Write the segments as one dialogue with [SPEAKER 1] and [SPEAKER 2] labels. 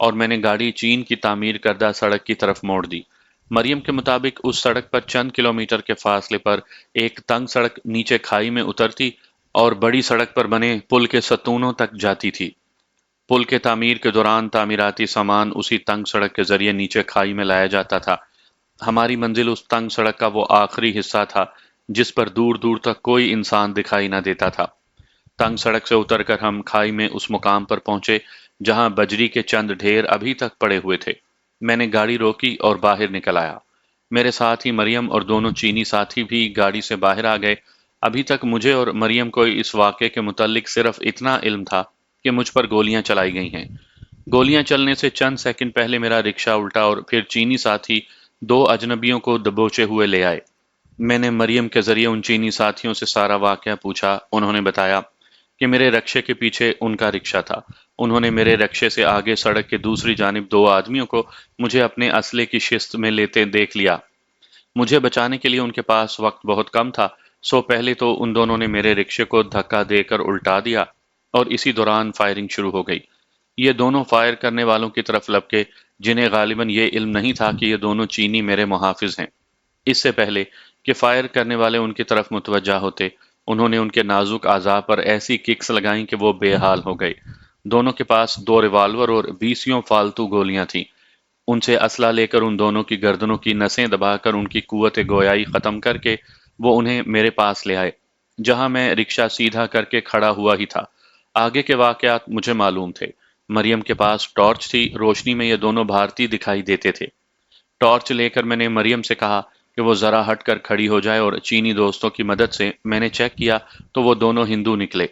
[SPEAKER 1] اور میں نے گاڑی چین کی تعمیر کردہ سڑک کی طرف موڑ دی۔ مریم کے مطابق اس سڑک پر چند کلومیٹر کے فاصلے پر ایک تنگ سڑک نیچے کھائی میں اترتی اور بڑی سڑک پر بنے پل کے ستونوں تک جاتی تھی۔ پل کے تعمیر کے دوران تعمیراتی سامان اسی تنگ سڑک کے ذریعے نیچے کھائی میں لایا جاتا تھا۔ ہماری منزل اس تنگ سڑک کا وہ آخری حصہ تھا جس پر دور دور تک کوئی انسان دکھائی نہ دیتا تھا۔ تنگ سڑک سے اتر کر ہم کھائی میں اس مقام پر پہنچے جہاں بجری کے چند ڈھیر ابھی تک پڑے ہوئے تھے۔ میں نے گاڑی روکی اور باہر نکل آیا۔ میرے ساتھ ہی مریم اور دونوں چینی ساتھی بھی گاڑی سے باہر آ گئے۔ ابھی تک مجھے اور مریم کو اس واقعے کے متعلق صرف اتنا علم تھا کہ مجھ پر گولیاں چلائی گئی ہیں۔ گولیاں چلنے سے چند سیکنڈ پہلے میرا رکشہ الٹا اور پھر چینی ساتھی دو اجنبیوں کو دبوچے ہوئے لے آئے۔ میں نے مریم کے ذریعے ان چینی ساتھیوں سے سارا واقعہ پوچھا۔ انہوں نے بتایا کہ میرے رکشے کے پیچھے ان کا رکشہ تھا۔ انہوں نے میرے رکشے سے آگے سڑک کے دوسری جانب دو آدمیوں کو مجھے اپنے اسلحے کی شست میں لیتے دیکھ لیا۔ مجھے بچانے کے لیے ان کے پاس وقت بہت کم تھا، سو پہلے تو ان دونوں نے میرے رکشے کو دھکا دے کر الٹا دیا اور اسی دوران فائرنگ شروع ہو گئی۔ یہ دونوں فائر کرنے والوں کی طرف لپکے جنہیں غالباً یہ علم نہیں تھا کہ یہ دونوں چینی میرے محافظ ہیں۔ اس سے پہلے کہ فائر کرنے والے ان کی طرف متوجہ ہوتے، انہوں نے ان کے نازک اعضاء پر ایسی ککس لگائیں کہ وہ بے حال ہو گئے۔ دونوں کے پاس دو ریوالور اور بیسیوں فالتو گولیاں تھیں۔ ان سے اسلحہ لے کر ان دونوں کی گردنوں کی نسیں دبا کر ان کی قوت گویائی ختم کر کے وہ انہیں میرے پاس لے آئے، جہاں میں رکشہ سیدھا کر کے کھڑا ہوا ہی تھا۔ آگے کے واقعات مجھے معلوم تھے۔ مریم کے پاس ٹارچ تھی، روشنی میں یہ دونوں بھارتی دکھائی دیتے تھے۔ ٹارچ لے کر میں نے مریم سے کہا کہ وہ ذرا ہٹ کر کھڑی ہو جائے اور چینی دوستوں کی مدد سے میں نے چیک کیا تو وہ دونوں ہندو نکلے۔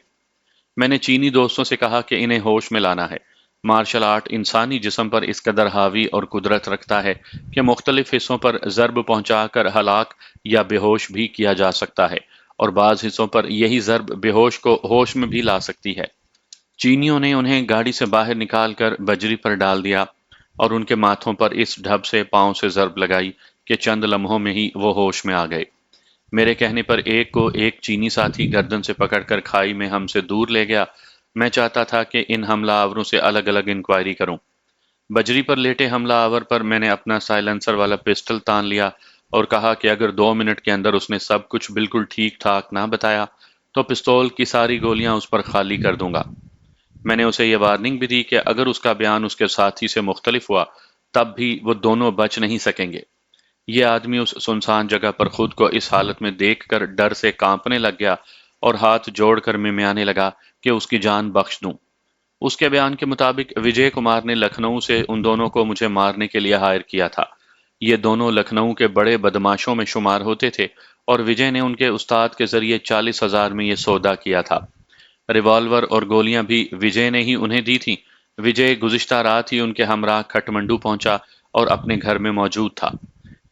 [SPEAKER 1] میں نے چینی دوستوں سے کہا کہ انہیں ہوش میں لانا ہے۔ مارشل آرٹ انسانی جسم پر اس قدر حاوی اور قدرت رکھتا ہے کہ مختلف حصوں پر ضرب پہنچا کر ہلاک یا بے ہوش بھی کیا جا سکتا ہے، اور بعض حصوں پر یہی ضرب بے ہوش کو ہوش میں بھی لا سکتی ہے۔ چینیوں نے انہیں گاڑی سے باہر نکال کر بجری پر ڈال دیا اور ان کے ماتھوں پر اس ڈھب سے پاؤں سے ضرب لگائی کہ چند لمحوں میں ہی وہ ہوش میں آ گئے۔ میرے کہنے پر ایک کو ایک چینی ساتھی گردن سے پکڑ کر کھائی میں ہم سے دور لے گیا۔ میں چاہتا تھا کہ ان حملہ آوروں سے الگ الگ انکوائری کروں۔ بجری پر لیٹے حملہ آور پر میں نے اپنا سائلنسر والا پسٹل تان لیا اور کہا کہ اگر 2 منٹ کے اندر اس نے سب کچھ بالکل ٹھیک ٹھاک نہ بتایا تو پستول کی ساری گولیاں اس پر خالی کر دوں گا۔ میں نے اسے یہ وارننگ بھی دی کہ اگر اس کا بیان اس کے ساتھی سے مختلف ہوا تب بھی وہ دونوں بچ نہیں سکیں گے۔ یہ آدمی اس سنسان جگہ پر خود کو اس حالت میں دیکھ کر ڈر سے کانپنے لگ گیا اور ہاتھ جوڑ کر ممیانے لگا کہ اس کی جان بخش دوں۔ اس کے بیان کے مطابق وجے کمار نے لکھنؤ سے ان دونوں کو مجھے مارنے کے لیے ہائر کیا تھا۔ یہ دونوں لکھنؤ کے بڑے بدماشوں میں شمار ہوتے تھے اور وجے نے ان کے استاد کے ذریعے 40,000 میں یہ سودا کیا تھا۔ ریوالور اور گولیاں بھی وجے نے ہی انہیں دی تھیں۔ وجے گزشتہ رات ہی ان کے ہمراہ کھٹمنڈو پہنچا اور اپنے گھر میں موجود تھا۔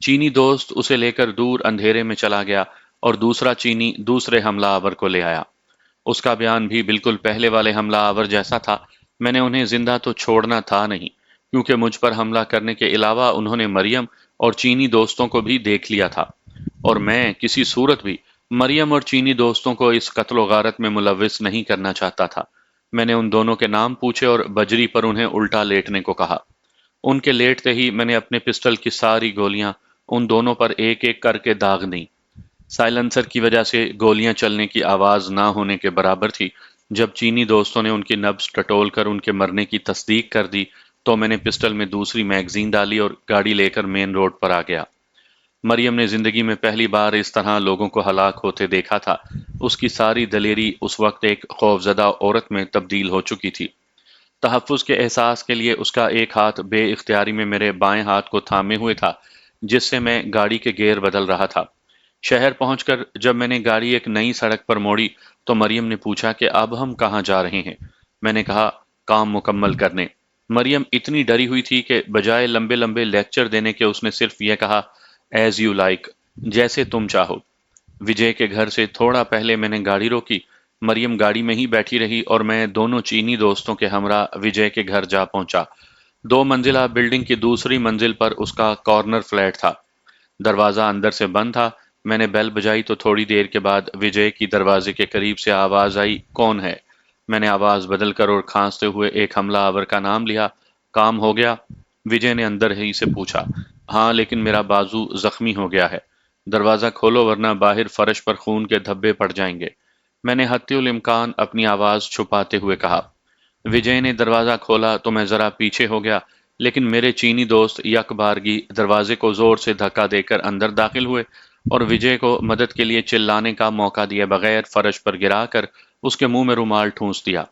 [SPEAKER 1] چینی دوست اسے لے کر دور اندھیرے میں چلا گیا اور دوسرا چینی دوسرے حملہ آور کو لے آیا۔ اس کا بیان بھی بالکل پہلے والے حملہ آور جیسا تھا۔ میں نے انہیں زندہ تو چھوڑنا تھا نہیں، کیونکہ مجھ پر حملہ کرنے کے علاوہ انہوں نے مریم اور چینی دوستوں کو بھی دیکھ لیا تھا، اور میں کسی صورت بھی مریم اور چینی دوستوں کو اس قتل و غارت میں ملوث نہیں کرنا چاہتا تھا۔ میں نے ان دونوں کے نام پوچھے اور بجری پر انہیں الٹا لیٹنے کو کہا۔ ان کے لیٹتے ہی میں نے اپنے پسٹل کی ساری گولیاں ان دونوں پر ایک ایک کر کے داغ دیں۔ سائلنسر کی وجہ سے گولیاں چلنے کی آواز نہ ہونے کے برابر تھی۔ جب چینی دوستوں نے ان کی نبض ٹٹول کر ان کے مرنے کی تصدیق کر دی تو میں نے پسٹل میں دوسری میگزین ڈالی اور گاڑی لے کر مین روڈ پر آ گیا۔ مریم نے زندگی میں پہلی بار اس طرح لوگوں کو ہلاک ہوتے دیکھا تھا۔ اس کی ساری دلیری اس وقت ایک خوفزدہ عورت میں تبدیل ہو چکی تھی۔ تحفظ کے احساس کے لیے اس کا ایک ہاتھ بے اختیاری میں میرے بائیں ہاتھ کو تھامے ہوئے تھا، جس سے میں گاڑی کے گیئر بدل رہا تھا۔ شہر پہنچ کر جب میں نے گاڑی ایک نئی سڑک پر موڑی تو مریم نے پوچھا کہ اب ہم کہاں جا رہے ہیں؟ میں نے کہا کام مکمل کرنے۔ مریم اتنی ڈری ہوئی تھی کہ بجائے لمبے لمبے لیکچر دینے کے اس نے صرف یہ کہا ایز یو لائک، جیسے تم چاہو۔ وجے کے گھر سے تھوڑا پہلے میں نے گاڑی روکی۔ مریم گاڑی میں ہی بیٹھی رہی اور میں دونوں چینی دوستوں کے ہمراہ وجے کے گھر جا پہنچا۔ 2 منزلہ بلڈنگ کی دوسری منزل پر اس کا کارنر فلیٹ تھا۔ دروازہ اندر سے بند تھا۔ میں نے بیل بجائی تو تھوڑی دیر کے بعد وجے کی دروازے کے قریب سے آواز آئی کون ہے؟ میں نے آواز بدل کر اور کھانستے ہوئے ایک حملہ آور کا نام لیا۔ کام ہو گیا؟ وجے نے اندر ہی سے پوچھا۔ ہاں، لیکن میرا بازو زخمی ہو گیا ہے۔ دروازہ کھولو ورنہ باہر فرش پر خون کے دھبے پڑ جائیں گے، میں نے حتی الامکان اپنی آواز چھپاتے ہوئے کہا۔ وجے نے دروازہ کھولا تو میں ذرا پیچھے ہو گیا، لیکن میرے چینی دوست یک بارگی دروازے کو زور سے دھکا دے کر اندر داخل ہوئے اور وجے کو مدد کے لیے چلانے کا موقع دیے بغیر فرش پر گرا کر اس کے منہ میں رومال ٹھونس دیا۔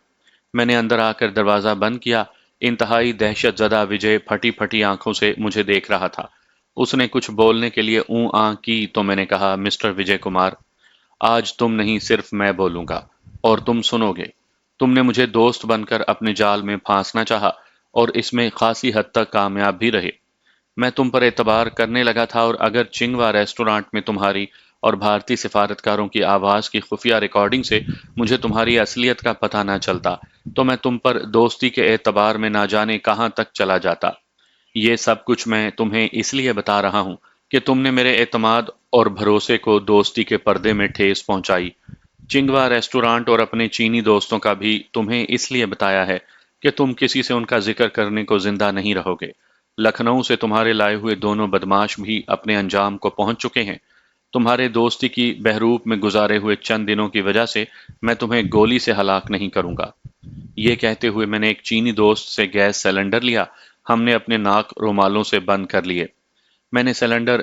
[SPEAKER 1] میں نے اندر آ کر دروازہ بند کیا۔ انتہائی دہشت زدہ وجے پھٹی پھٹی آنکھوں سے مجھے دیکھ رہا تھا۔ اس نے کچھ بولنے کے لیے اوں آں کی تو میں نے کہا، مسٹر وجے کمار، آج تم نہیں صرف میں بولوں گا اور تم سنو گے۔ تم نے مجھے دوست بن کر اپنے جال میں پھانسنا چاہا اور اس میں خاصی حد تک کامیاب بھی رہے۔ میں تم پر اعتبار کرنے لگا تھا اور اگر چنگوا ریسٹورانٹ میں تمہاری اور بھارتی سفارتکاروں کی آواز کی خفیہ ریکارڈنگ سے مجھے تمہاری اصلیت کا پتہ نہ چلتا تو میں تم پر دوستی کے اعتبار میں نہ جانے کہاں تک چلا جاتا۔ یہ سب کچھ میں تمہیں اس لیے بتا رہا ہوں کہ تم نے میرے اعتماد اور بھروسے کو دوستی کے پردے میں ٹھیس پہنچائی۔ چنگوا ریسٹورانٹ اور اپنے چینی دوستوں کا بھی تمہیں اس لیے بتایا ہے کہ تم کسی سے ان کا ذکر کرنے کو زندہ نہیں رہو گے۔ لکھنؤ سے تمہارے لائے ہوئے دونوں بدماش بھی اپنے انجام کو پہنچ چکے ہیں۔ تمہارے دوستی کی بحروپ میں گزارے ہوئے چند دنوں کی وجہ سے میں تمہیں گولی سے ہلاک نہیں کروں گا۔ یہ کہتے ہوئے میں نے ایک چینی دوست سے گیس سلنڈر لیا۔ ہم نے اپنے ناک رومالوں سے بند کر لیے۔ میں نے سلنڈر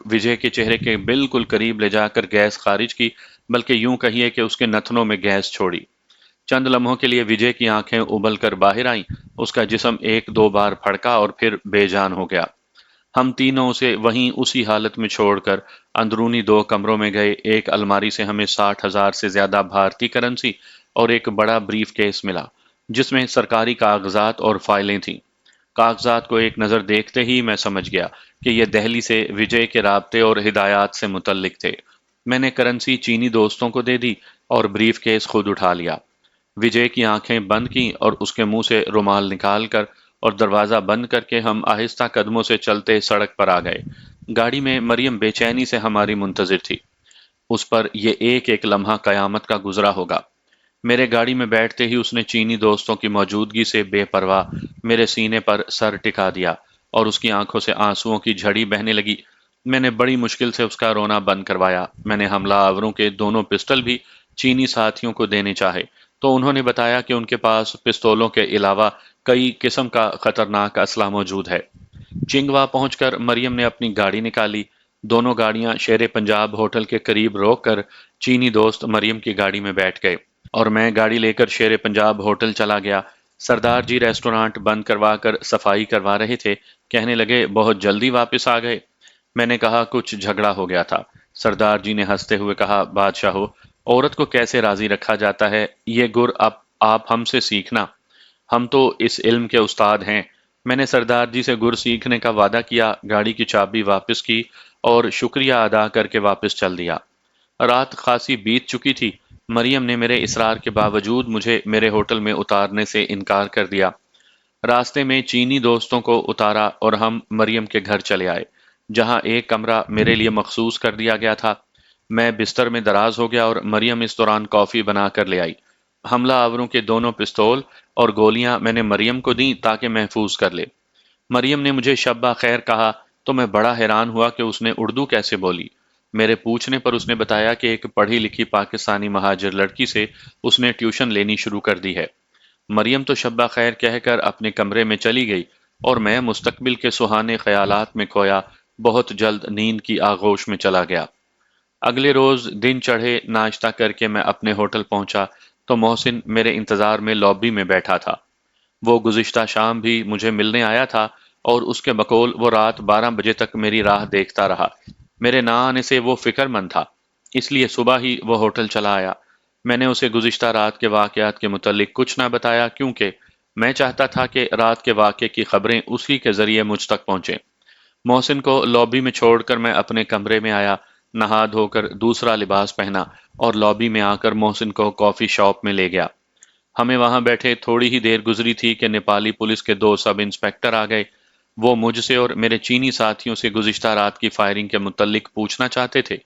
[SPEAKER 1] وجے کے چہرے کے بالکل قریب لے جا کر گیس خارج کی، بلکہ یوں کہیے کہ اس کے نتنوں میں گیس چھوڑی۔ چند لمحوں کے لیے وجے کی آنکھیں ابل کر باہر آئیں، اس کا جسم ایک دو بار پھڑکا اور پھر بے جان ہو گیا۔ ہم تینوں اسے وہیں اسی حالت میں چھوڑ کر اندرونی دو کمروں میں گئے۔ ایک الماری سے ہمیں 60,000 سے زیادہ بھارتی کرنسی اور ایک بڑا بریف کیس ملا جس میں سرکاری کاغذات اور فائلیں تھیں۔ کاغذات کو ایک نظر دیکھتے ہی میں سمجھ گیا کہ یہ دہلی سے وجے کے رابطے اور ہدایات سے متعلق تھے۔ میں نے کرنسی چینی دوستوں کو دے دی اور بریف کیس خود اٹھا لیا۔ وجے کی آنکھیں بند کیں اور اس کے منہ سے رومال نکال کر اور دروازہ بند کر کے ہم آہستہ قدموں سے چلتے سڑک پر آ گئے۔ گاڑی میں مریم بے چینی سے ہماری منتظر تھی۔ اس پر یہ ایک ایک لمحہ قیامت کا گزرا ہوگا۔ میرے گاڑی میں بیٹھتے ہی اس نے چینی دوستوں کی موجودگی سے بے پرواہ میرے سینے پر سر ٹکا دیا اور اس کی آنکھوں سے آنسوؤں کی جھڑی بہنے لگی۔ میں نے بڑی مشکل سے اس کا رونا بند کروایا۔ میں نے حملہ آوروں کے دونوں پسٹل بھی چینی ساتھیوں کو دینے چاہے تو انہوں نے بتایا کہ ان کے پاس پستولوں کے علاوہ کئی قسم کا خطرناک اسلحہ موجود ہے۔ چنگوا پہنچ کر مریم نے اپنی گاڑی نکالی۔ دونوں گاڑیاں شیر پنجاب ہوٹل کے قریب روک کر چینی دوست مریم کی گاڑی میں بیٹھ گئے اور میں گاڑی لے کر شیر پنجاب ہوٹل چلا گیا۔ سردار جی ریسٹورانٹ بند کروا کر صفائی کروا رہے تھے۔ کہنے لگے، بہت جلدی واپس آ گئے؟ میں نے کہا، کچھ جھگڑا ہو گیا تھا۔ سردار جی نے ہنستے ہوئے کہا، بادشاہو، عورت کو کیسے راضی رکھا جاتا ہے یہ گر اب آپ ہم سے سیکھنا۔ ہم تو اس علم کے استاد ہیں۔ میں نے سردار جی سے گر سیکھنے کا وعدہ کیا، گاڑی کی چابی واپس کی اور شکریہ ادا کر کے واپس چل دیا۔ رات خاصی بیت چکی تھی۔ مریم نے میرے اصرار کے باوجود مجھے میرے ہوٹل میں اتارنے سے انکار کر دیا۔ راستے میں چینی دوستوں کو اتارا اور ہم مریم کے گھر چلے آئے، جہاں ایک کمرہ میرے لیے مخصوص کر دیا گیا تھا۔ میں بستر میں دراز ہو گیا اور مریم اس دوران کافی بنا کر لے آئی۔ حملہ آوروں کے دونوں پستول اور گولیاں میں نے مریم کو دیں تاکہ محفوظ کر لے۔ مریم نے مجھے شب خیر کہا تو میں بڑا حیران ہوا کہ اس نے اردو کیسے بولی۔ میرے پوچھنے پر اس نے بتایا کہ ایک پڑھی لکھی پاکستانی مہاجر لڑکی سے اس نے ٹیوشن لینی شروع کر دی ہے۔ مریم تو شب خیر کہہ کر اپنے کمرے میں چلی گئی اور میں مستقبل کے سہانے خیالات میں کھویا بہت جلد نیند کی آغوش میں چلا گیا۔ اگلے روز دن چڑھے ناشتہ کر کے میں اپنے ہوٹل پہنچا تو محسن میرے انتظار میں لابی میں بیٹھا تھا۔ وہ گزشتہ شام بھی مجھے ملنے آیا تھا اور اس کے بقول وہ رات 12 بجے تک میری راہ دیکھتا رہا۔ میرے نہ آنے سے وہ فکر مند تھا، اس لیے صبح ہی وہ ہوٹل چلا آیا۔ میں نے اسے گزشتہ رات کے واقعات کے متعلق کچھ نہ بتایا کیونکہ میں چاہتا تھا کہ رات کے واقعے کی خبریں اسی کے ذریعے مجھ تک پہنچیں۔ محسن کو لابی میں چھوڑ کر میں اپنے کمرے میں آیا، نہا دھو کر دوسرا لباس پہنا اور لابی میں آ کر محسن کو کافی شاپ میں لے گیا۔ ہمیں وہاں بیٹھے تھوڑی ہی دیر گزری تھی کہ نیپالی پولیس کے 2 سب انسپیکٹر آ گئے۔ وہ مجھ سے اور میرے چینی ساتھیوں سے گزشتہ رات کی فائرنگ کے متعلق پوچھنا چاہتے تھے۔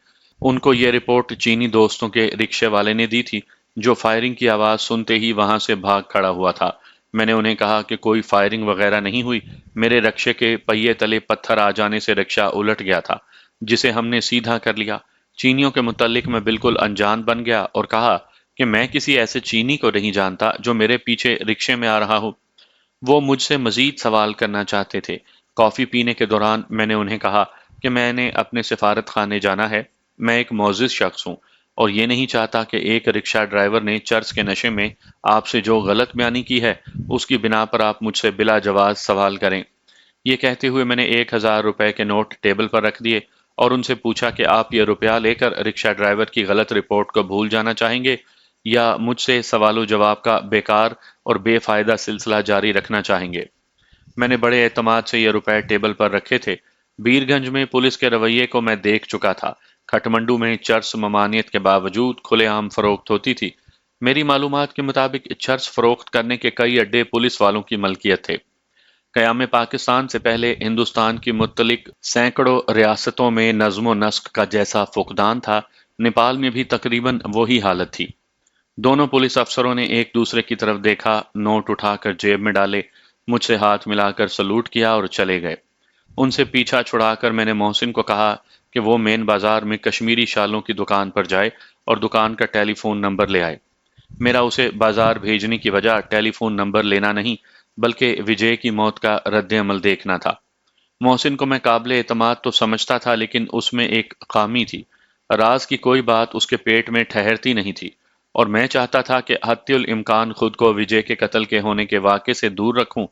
[SPEAKER 1] ان کو یہ رپورٹ چینی دوستوں کے رکشے والے نے دی تھی، جو فائرنگ کی آواز سنتے ہی وہاں سے بھاگ کھڑا ہوا تھا۔ میں نے انہیں کہا کہ کوئی فائرنگ وغیرہ نہیں ہوئی، میرے رکشے کے پہیے تلے پتھر آ جانے سے رکشہ الٹ گیا تھا، جسے ہم نے سیدھا کر لیا۔ چینیوں کے متعلق میں بالکل انجان بن گیا اور کہا کہ میں کسی ایسے چینی کو نہیں جانتا جو میرے پیچھے رکشے میں آ رہا ہو۔ وہ مجھ سے مزید سوال کرنا چاہتے تھے۔ کافی پینے کے دوران میں نے انہیں کہا کہ میں نے اپنے سفارت خانے جانا ہے، میں ایک معزز شخص ہوں اور یہ نہیں چاہتا کہ ایک رکشہ ڈرائیور نے چرس کے نشے میں آپ سے جو غلط بیانی کی ہے اس کی بنا پر آپ مجھ سے بلا جواز سوال کریں۔ یہ کہتے ہوئے میں نے 1,000 روپے کے نوٹ ٹیبل پر رکھ دیے اور ان سے پوچھا کہ آپ یہ روپیہ لے کر رکشہ ڈرائیور کی غلط رپورٹ کو بھول جانا چاہیں گے یا مجھ سے سوال و جواب کا بیکار اور بے فائدہ سلسلہ جاری رکھنا چاہیں گے۔ میں نے بڑے اعتماد سے یہ روپے ٹیبل پر رکھے تھے۔ بیرگنج میں پولیس کے رویے کو میں دیکھ چکا تھا۔ کھٹمنڈو میں چرس ممانعت کے باوجود کھلے عام فروخت ہوتی تھی۔ میری معلومات کے مطابق چرس فروخت کرنے کے کئی اڈے پولیس والوں کی ملکیت تھے۔ قیام پاکستان سے پہلے ہندوستان کی متعلق سینکڑوں ریاستوں میں نظم و نسق کا جیسا فقدان تھا، نیپال میں بھی تقریباً وہی حالت تھی۔ دونوں پولیس افسروں نے ایک دوسرے کی طرف دیکھا، نوٹ اٹھا کر جیب میں ڈالے، مجھ سے ہاتھ ملا کر سلوٹ کیا اور چلے گئے۔ ان سے پیچھا چھڑا کر میں نے محسن کو کہا کہ وہ مین بازار میں کشمیری شالوں کی دکان پر جائے اور دکان کا ٹیلی فون نمبر لے آئے۔ میرا اسے بازار بھیجنے کی وجہ ٹیلی فون نمبر لینا نہیں بلکہ وجے کی موت کا رد عمل دیکھنا تھا۔ محسن کو میں قابل اعتماد تو سمجھتا تھا لیکن اس میں ایک خامی تھی۔ راز کی کوئی بات اس کے پیٹ میں ٹھہرتی نہیں تھی اور میں چاہتا تھا کہ حتی الامکان خود کو وجے کے قتل کے ہونے کے واقعے سے دور رکھوں۔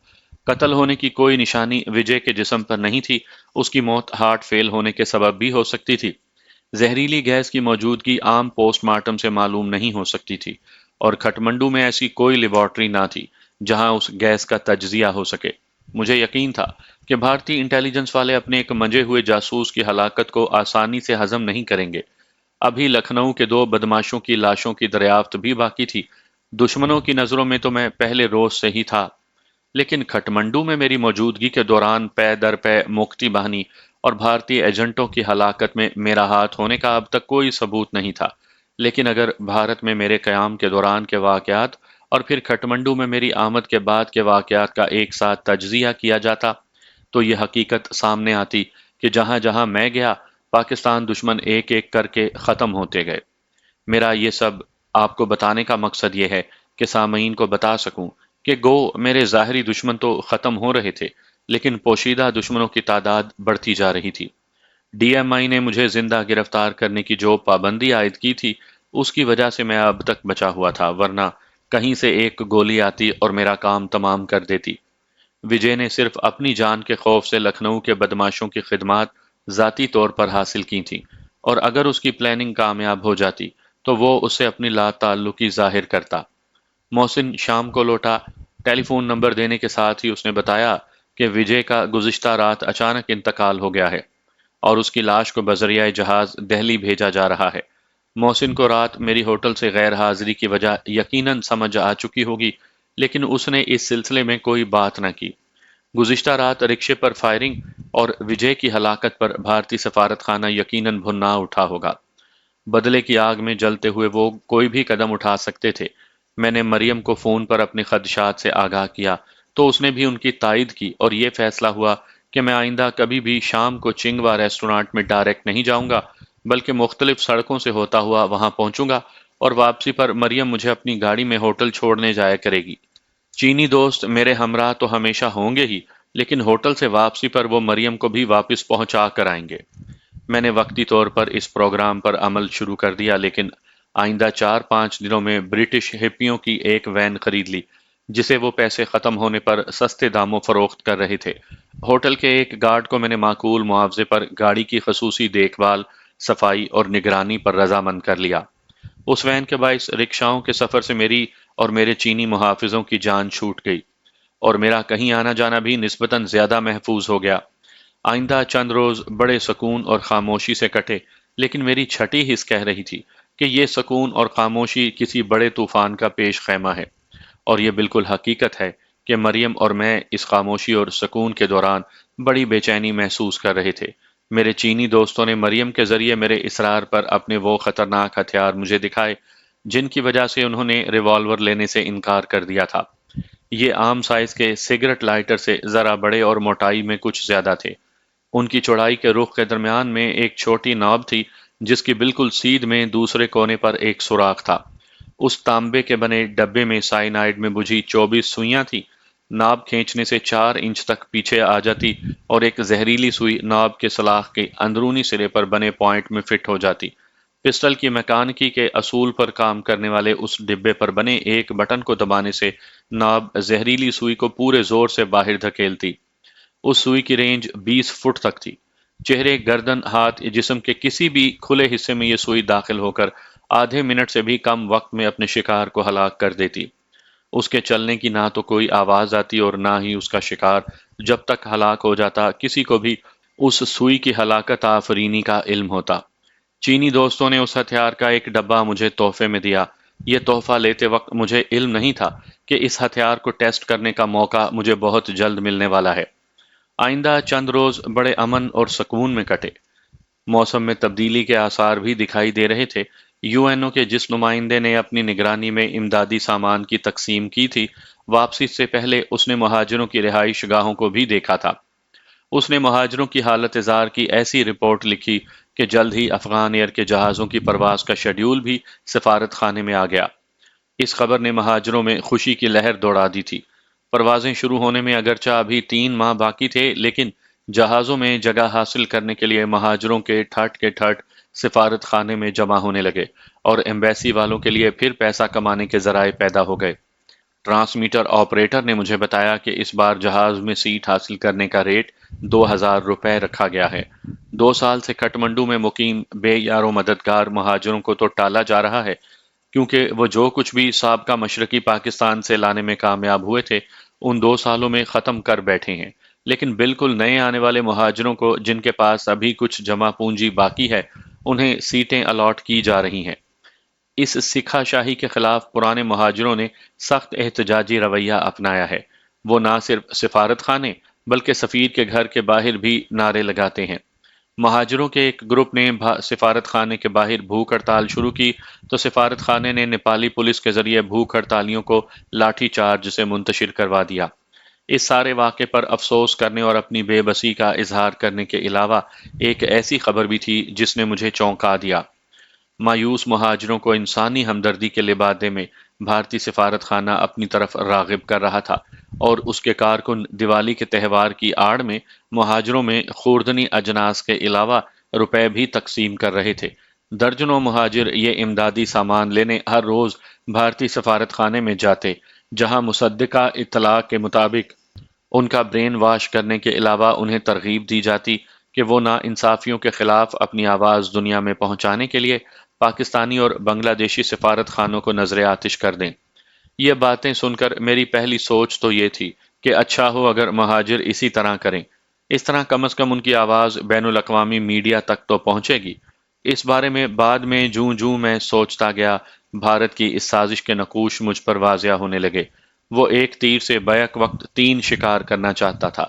[SPEAKER 1] قتل ہونے کی کوئی نشانی وجے کے جسم پر نہیں تھی، اس کی موت ہارٹ فیل ہونے کے سبب بھی ہو سکتی تھی۔ زہریلی گیس کی موجودگی عام پوسٹ مارٹم سے معلوم نہیں ہو سکتی تھی اور کھٹمنڈو میں ایسی کوئی لیبارٹری نہ تھی جہاں اس گیس کا تجزیہ ہو سکے۔ مجھے یقین تھا کہ بھارتی انٹیلیجنس والے اپنے ایک منجے ہوئے جاسوس کی ہلاکت کو آسانی سے ہضم نہیں کریں گے۔ ابھی لکھنؤ کے 2 بدماشوں کی لاشوں کی دریافت بھی باقی تھی۔ دشمنوں کی نظروں میں تو میں پہلے روز سے ہی تھا، لیکن کھٹمنڈو میں میری موجودگی کے دوران پے در پے موکتی بہنی اور بھارتی ایجنٹوں کی ہلاکت میں میرا ہاتھ ہونے کا اب تک کوئی ثبوت نہیں تھا۔ لیکن اگر بھارت میں میرے قیام کے دوران کے واقعات اور پھر کھٹمنڈو میں میری آمد کے بعد کے واقعات کا ایک ساتھ تجزیہ کیا جاتا تو یہ حقیقت سامنے آتی کہ جہاں جہاں میں گیا پاکستان دشمن ایک ایک کر کے ختم ہوتے گئے۔ میرا یہ سب آپ کو بتانے کا مقصد یہ ہے کہ سامعین کو بتا سکوں کہ گو میرے ظاہری دشمن تو ختم ہو رہے تھے لیکن پوشیدہ دشمنوں کی تعداد بڑھتی جا رہی تھی۔ ڈی ایم آئی نے مجھے زندہ گرفتار کرنے کی جو پابندی عائد کی تھی اس کی وجہ سے میں اب تک بچا ہوا تھا، ورنہ کہیں سے ایک گولی آتی اور میرا کام تمام کر دیتی۔ وجے نے صرف اپنی جان کے خوف سے لکھنؤ کے بدماشوں کی خدمات ذاتی طور پر حاصل کی تھیں اور اگر اس کی پلاننگ کامیاب ہو جاتی تو وہ اسے اپنی لا تعلقی ظاہر کرتا۔ محسن شام کو لوٹا۔ ٹیلی فون نمبر دینے کے ساتھ ہی اس نے بتایا کہ وجے کا گزشتہ رات اچانک انتقال ہو گیا ہے اور اس کی لاش کو بذریعہ جہاز دہلی بھیجا جا رہا ہے۔ محسن کو رات میری ہوٹل سے غیر حاضری کی وجہ یقیناً سمجھ آ چکی ہوگی لیکن اس نے اس سلسلے میں کوئی بات نہ کی۔ گزشتہ رات رکشے پر فائرنگ اور وجے کی ہلاکت پر بھارتی سفارت خانہ یقیناً بھنا اٹھا ہوگا۔ بدلے کی آگ میں جلتے ہوئے وہ کوئی بھی قدم اٹھا سکتے تھے۔ میں نے مریم کو فون پر اپنے خدشات سے آگاہ کیا تو اس نے بھی ان کی تائید کی اور یہ فیصلہ ہوا کہ میں آئندہ کبھی بھی شام کو چنگوا ریسٹورانٹ میں ڈائریکٹ نہیں جاؤں گا بلکہ مختلف سڑکوں سے ہوتا ہوا وہاں پہنچوں گا اور واپسی پر مریم مجھے اپنی گاڑی میں ہوٹل چھوڑنے جایا کرے گی۔ چینی دوست میرے ہمراہ تو ہمیشہ ہوں گے ہی لیکن ہوٹل سے واپسی پر وہ مریم کو بھی واپس پہنچا کر آئیں گے۔ میں نے وقتی طور پر اس پروگرام پر عمل شروع کر دیا لیکن آئندہ 4-5 دنوں میں برٹش ہپیوں کی ایک وین خرید لی جسے وہ پیسے ختم ہونے پر سستے داموں فروخت کر رہے تھے۔ ہوٹل کے ایک گارڈ کو میں نے معقول معاوضے پر گاڑی کی خصوصی دیکھ بھال، صفائی اور نگرانی پر رضامند کر لیا۔ اس وین کے باعث رکشاؤں کے سفر سے میری اور میرے چینی محافظوں کی جان چھوٹ گئی اور میرا کہیں آنا جانا بھی نسبتاً زیادہ محفوظ ہو گیا۔ آئندہ چند روز بڑے سکون اور خاموشی سے کٹے لیکن میری چھٹی حس کہہ رہی تھی کہ یہ سکون اور خاموشی کسی بڑے طوفان کا پیش خیمہ ہے اور یہ بالکل حقیقت ہے کہ مریم اور میں اس خاموشی اور سکون کے دوران بڑی بے چینی محسوس کر رہے تھے۔ میرے چینی دوستوں نے مریم کے ذریعے میرے اصرار پر اپنے وہ خطرناک ہتھیار مجھے دکھائے جن کی وجہ سے انہوں نے ریوالور لینے سے انکار کر دیا تھا۔ یہ عام سائز کے سگریٹ لائٹر سے ذرا بڑے اور موٹائی میں کچھ زیادہ تھے۔ ان کی چوڑائی کے رخ کے درمیان میں ایک چھوٹی ناب تھی جس کی بالکل سیدھ میں دوسرے کونے پر ایک سوراخ تھا۔ اس تانبے کے بنے ڈبے میں سائنائڈ میں بجھی 24 سوئیاں تھیں۔ ناب کھینچنے سے 4 انچ تک پیچھے آ جاتی اور ایک زہریلی سوئی ناب کے سلاخ کے اندرونی سرے پر بنے پوائنٹ میں فٹ ہو جاتی۔ پسٹل کی میکانکی کے اصول پر کام کرنے والے اس ڈبے پر بنے ایک بٹن کو دبانے سے ناب زہریلی سوئی کو پورے زور سے باہر دھکیلتی۔ اس سوئی کی رینج 20 فٹ تک تھی۔ چہرے، گردن، ہاتھ، جسم کے کسی بھی کھلے حصے میں یہ سوئی داخل ہو کر آدھے منٹ سے بھی کم وقت میں اپنے شکار کو ہلاک کر دیتی۔ اس کے چلنے کی نہ تو کوئی آواز آتی اور نہ ہی اس کا شکار جب تک ہلاک ہو جاتا کسی کو بھی اس سوئی کی ہلاکت آفرینی کا علم ہوتا۔ چینی دوستوں نے اس ہتھیار کا ایک ڈبہ مجھے تحفے میں دیا۔ یہ تحفہ لیتے وقت مجھے علم نہیں تھا کہ اس ہتھیار کو ٹیسٹ کرنے کا موقع مجھے بہت جلد ملنے والا ہے۔ آئندہ چند روز بڑے امن اور سکون میں کٹے۔ موسم میں تبدیلی کے آثار بھی دکھائی دے رہے تھے۔ یو این او کے جس نمائندے نے اپنی نگرانی میں امدادی سامان کی تقسیم کی تھی، واپسی سے پہلے اس نے مہاجروں کی رہائش گاہوں کو بھی دیکھا تھا۔ اس نے مہاجروں کی حالت زار کی ایسی رپورٹ لکھی کہ جلد ہی افغان ایئر کے جہازوں کی پرواز کا شیڈیول بھی سفارت خانے میں آ گیا۔ اس خبر نے مہاجروں میں خوشی کی لہر دوڑا دی تھی۔ پروازیں شروع ہونے میں اگرچہ ابھی 3 ماہ باقی تھے، لیکن جہازوں میں جگہ حاصل کرنے کے لیے مہاجروں کے ٹھٹ سفارت خانے میں جمع ہونے لگے اور ایمبیسی والوں کے لیے پھر پیسہ کمانے کے ذرائع پیدا ہو گئے۔ ٹرانسمیٹر آپریٹر نے مجھے بتایا کہ اس بار جہاز میں سیٹ حاصل کرنے کا ریٹ 2000 روپے رکھا گیا ہے۔ 2 سال سے کھٹمنڈو میں مقیم بے یار و مددگار مہاجروں کو تو ٹالا جا رہا ہے کیونکہ وہ جو کچھ بھی سابقہ مشرقی پاکستان سے لانے میں کامیاب ہوئے تھے ان 2 سالوں میں ختم کر بیٹھے ہیں، لیکن بالکل نئے آنے والے مہاجروں کو جن کے پاس ابھی کچھ جمع پونجی باقی ہے انہیں سیٹیں الاٹ کی جا رہی ہیں۔ اس سکھا شاہی کے خلاف پرانے مہاجروں نے سخت احتجاجی رویہ اپنایا ہے۔ وہ نہ صرف سفارت خانے بلکہ سفیر کے گھر کے باہر بھی نعرے لگاتے ہیں۔ مہاجروں کے ایک گروپ نے سفارت خانے کے باہر بھوک ہڑتال شروع کی تو سفارت خانے نے نیپالی پولیس کے ذریعے بھوک ہڑتالیوں کو لاٹھی چارج سے منتشر کروا دیا۔ اس سارے واقعے پر افسوس کرنے اور اپنی بے بسی کا اظہار کرنے کے علاوہ ایک ایسی خبر بھی تھی جس نے مجھے چونکا دیا۔ مایوس مہاجروں کو انسانی ہمدردی کے لبادے میں بھارتی سفارت خانہ اپنی طرف راغب کر رہا تھا اور اس کے کارکن دیوالی کے تہوار کی آڑ میں مہاجروں میں خوردنی اجناس کے علاوہ روپے بھی تقسیم کر رہے تھے۔ درجنوں مہاجر یہ امدادی سامان لینے ہر روز بھارتی سفارت خانے میں جاتے، جہاں مصدقہ اطلاع کے مطابق ان کا برین واش کرنے کے علاوہ انہیں ترغیب دی جاتی کہ وہ نا انصافیوں کے خلاف اپنی آواز دنیا میں پہنچانے کے لیے پاکستانی اور بنگلہ دیشی سفارت خانوں کو نظر آتش کر دیں۔ یہ باتیں سن کر میری پہلی سوچ تو یہ تھی کہ اچھا ہو اگر مہاجر اسی طرح کریں۔ اس طرح کم از کم ان کی آواز بین الاقوامی میڈیا تک تو پہنچے گی۔ اس بارے میں بعد میں جوں میں سوچتا گیا، بھارت کی اس سازش کے نقوش مجھ پر واضح ہونے لگے۔ وہ ایک تیر سے بیک وقت 3 شکار کرنا چاہتا تھا: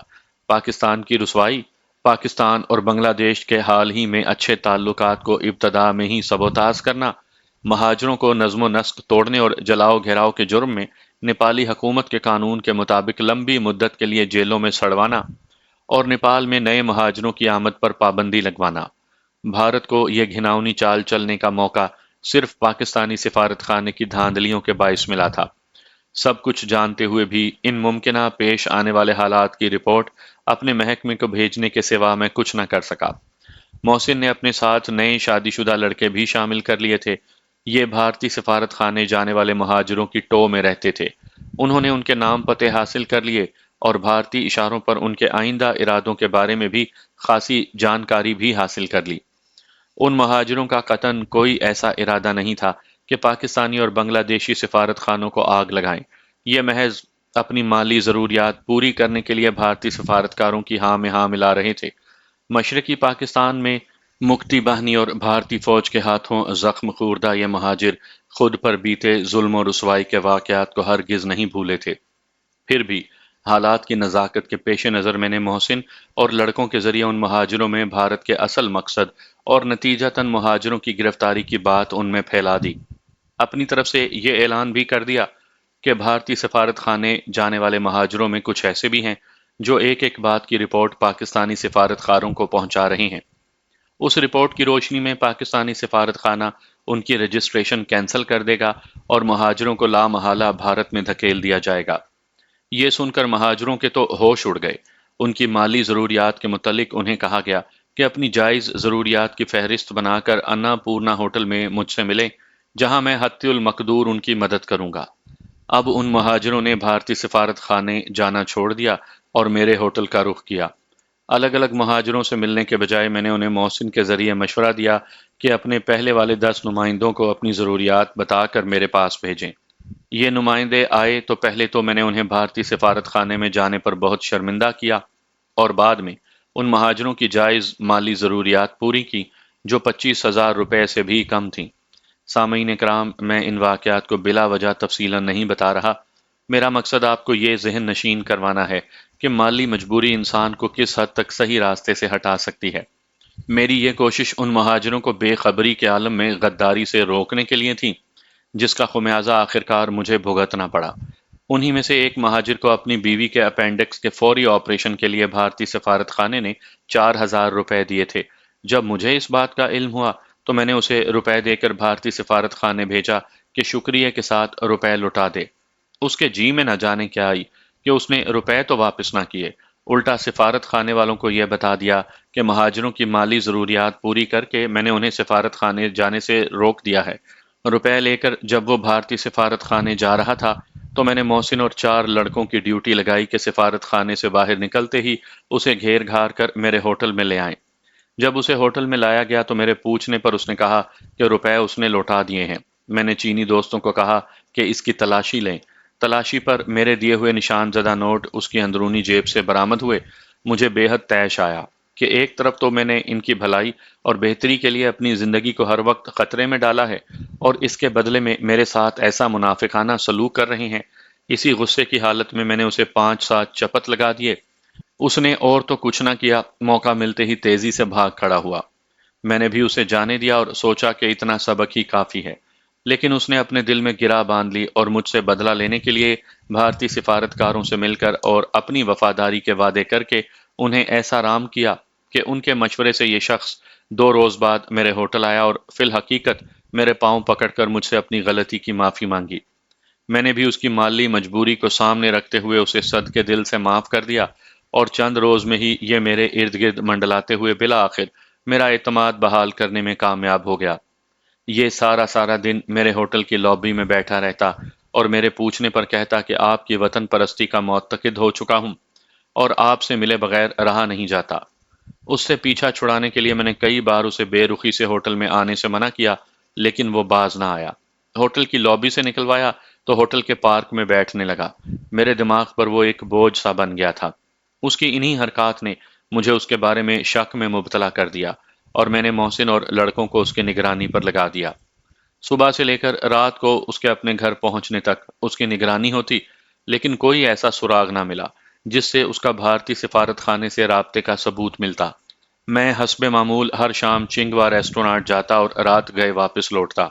[SPEAKER 1] پاکستان کی رسوائی، پاکستان اور بنگلہ دیش کے حال ہی میں اچھے تعلقات کو ابتدا میں ہی سبوتاژ کرنا، مہاجروں کو نظم و نسق توڑنے اور جلاؤ گھیراؤ کے جرم میں نیپالی حکومت کے قانون کے مطابق لمبی مدت کے لیے جیلوں میں سڑوانا، اور نیپال میں نئے مہاجروں کی آمد پر پابندی لگوانا۔ بھارت کو یہ گھناؤنی چال چلنے کا موقع صرف پاکستانی سفارت خانے کی دھاندلیوں کے باعث ملا تھا۔ سب کچھ جانتے ہوئے بھی ان ممکنہ پیش آنے والے حالات کی رپورٹ اپنے محکمے کو بھیجنے کے سوا میں کچھ نہ کر سکا۔ محسن نے اپنے ساتھ نئے شادی شدہ لڑکے بھی شامل کر لیے تھے۔ یہ بھارتی سفارت خانے جانے والے مہاجروں کی ٹو میں رہتے تھے۔ انہوں نے ان کے نام پتے حاصل کر لیے اور بھارتی اشاروں پر ان کے آئندہ ارادوں کے بارے میں بھی خاصی جانکاری بھی حاصل کر لی۔ ان مہاجروں کا قطعاً کوئی ایسا ارادہ نہیں تھا کہ پاکستانی اور بنگلہ دیشی سفارت خانوں کو آگ لگائیں۔ یہ محض اپنی مالی ضروریات پوری کرنے کے لیے بھارتی سفارتکاروں کی ہاں میں ہاں ملا رہے تھے۔ مشرقی پاکستان میں مکتی باہنی اور بھارتی فوج کے ہاتھوں زخم خوردہ یہ مہاجر خود پر بیتے ظلم و رسوائی کے واقعات کو ہرگز نہیں بھولے تھے۔ پھر بھی حالات کی نزاکت کے پیش نظر میں نے محسن اور لڑکوں کے ذریعے ان مہاجروں میں بھارت کے اصل مقصد اور نتیجتاً مہاجروں کی گرفتاری کی بات ان میں پھیلا دی۔ اپنی طرف سے یہ اعلان بھی کر دیا کہ بھارتی سفارت خانے جانے والے مہاجروں میں کچھ ایسے بھی ہیں جو ایک ایک بات کی رپورٹ پاکستانی سفارت خانوں کو پہنچا رہے ہیں۔ اس رپورٹ کی روشنی میں پاکستانی سفارت خانہ ان کی رجسٹریشن کینسل کر دے گا اور مہاجروں کو لامحالہ بھارت میں دھکیل دیا جائے گا۔ یہ سن کر مہاجروں کے تو ہوش اڑ گئے۔ ان کی مالی ضروریات کے متعلق انہیں کہا گیا کہ اپنی جائز ضروریات کی فہرست بنا کر انا پورنا ہوٹل میں مجھ سے ملیں، جہاں میں حتی المقدور ان کی مدد کروں گا۔ اب ان مہاجروں نے بھارتی سفارت خانے جانا چھوڑ دیا اور میرے ہوٹل کا رخ کیا۔ الگ الگ مہاجروں سے ملنے کے بجائے میں نے انہیں محسن کے ذریعے مشورہ دیا کہ اپنے پہلے والے 10 نمائندوں کو اپنی ضروریات بتا کر میرے پاس بھیجیں۔ یہ نمائندے آئے تو پہلے تو میں نے انہیں بھارتی سفارت خانے میں جانے پر بہت شرمندہ کیا، اور بعد میں ان مہاجروں کی جائز مالی ضروریات پوری کی جو 25,000 روپے سے بھی کم تھیں۔ سامعین کرام، میں ان واقعات کو بلا وجہ تفصیلا نہیں بتا رہا۔ میرا مقصد آپ کو یہ ذہن نشین کروانا ہے کہ مالی مجبوری انسان کو کس حد تک صحیح راستے سے ہٹا سکتی ہے۔ میری یہ کوشش ان مہاجروں کو بے خبری کے عالم میں غداری سے روکنے کے لیے تھی، جس کا خمیازہ آخرکار مجھے بھگتنا پڑا۔ انہی میں سے ایک مہاجر کو اپنی بیوی کے اپینڈکس کے فوری آپریشن کے لیے بھارتی سفارت خانے نے 4,000 روپے دیے تھے۔ جب مجھے اس بات کا علم ہوا تو میں نے اسے روپے دے کر بھارتی سفارت خانے بھیجا کہ شکریہ کے ساتھ روپے لوٹا دے۔ اس کے جی میں نہ جانے کیا آئی کہ اس نے روپے تو واپس نہ کیے، الٹا سفارت خانے والوں کو یہ بتا دیا کہ مہاجروں کی مالی ضروریات پوری کر کے میں نے انہیں سفارت خانے جانے سے روک دیا ہے۔ روپے لے کر جب وہ بھارتی سفارت خانے جا رہا تھا تو میں نے محسن اور 4 لڑکوں کی ڈیوٹی لگائی کہ سفارت خانے سے باہر نکلتے ہی اسے گھیر گھار کر میرے ہوٹل میں لے آئیں۔ جب اسے ہوٹل میں لایا گیا تو میرے پوچھنے پر اس نے کہا کہ روپے اس نے لوٹا دیے ہیں۔ میں نے چینی دوستوں کو کہا کہ اس کی تلاشی لیں۔ تلاشی پر میرے دیے ہوئے نشان زدہ نوٹ اس کی اندرونی جیب سے برآمد ہوئے۔ مجھے بے حد طیش آیا کہ ایک طرف تو میں نے ان کی بھلائی اور بہتری کے لیے اپنی زندگی کو ہر وقت خطرے میں ڈالا ہے، اور اس کے بدلے میں میرے ساتھ ایسا منافقانہ سلوک کر رہے ہیں۔ اسی غصے کی حالت میں میں نے اسے 5-7 چپت لگا دیے۔ اس نے اور تو کچھ نہ کیا، موقع ملتے ہی تیزی سے بھاگ کھڑا ہوا۔ میں نے بھی اسے جانے دیا اور سوچا کہ اتنا سبق ہی کافی ہے، لیکن اس نے اپنے دل میں گرہ باندھ لی اور مجھ سے بدلہ لینے کے لیے بھارتی سفارتکاروں سے مل کر اور اپنی وفاداری کے وعدے کر کے انہیں ایسا رام کیا کہ ان کے مشورے سے یہ شخص 2 روز بعد میرے ہوٹل آیا اور فی الحقیقت میرے پاؤں پکڑ کر مجھ سے اپنی غلطی کی معافی مانگی۔ میں نے بھی اس کی مالی مجبوری کو سامنے رکھتے ہوئے اسے صدقے دل سے معاف کر دیا، اور چند روز میں ہی یہ میرے ارد گرد منڈلاتے ہوئے بالآخر میرا اعتماد بحال کرنے میں کامیاب ہو گیا۔ یہ سارا دن میرے ہوٹل کی لابی میں بیٹھا رہتا اور میرے پوچھنے پر کہتا کہ آپ کی وطن پرستی کا معتقد ہو چکا ہوں اور آپ سے ملے بغیر رہا نہیں جاتا۔ اس سے پیچھا چھڑانے کے لیے میں نے کئی بار اسے بے رخی سے ہوٹل میں آنے سے منع کیا، لیکن وہ باز نہ آیا۔ ہوٹل کی لابی سے نکلوایا تو ہوٹل کے پارک میں بیٹھنے لگا۔ میرے دماغ پر وہ ایک بوجھ سا بن گیا تھا۔ اس کی انہی حرکات نے مجھے اس کے بارے میں شک میں مبتلا کر دیا، اور میں نے محسن اور لڑکوں کو اس کی نگرانی پر لگا دیا۔ صبح سے لے کر رات کو اس کے اپنے گھر پہنچنے تک اس کی نگرانی ہوتی، لیکن کوئی ایسا سراغ نہ ملا جس سے اس کا بھارتی سفارت خانے سے رابطے کا ثبوت ملتا۔ میں حسب معمول ہر شام چنگوا ریسٹورانٹ جاتا اور رات گئے واپس لوٹتا۔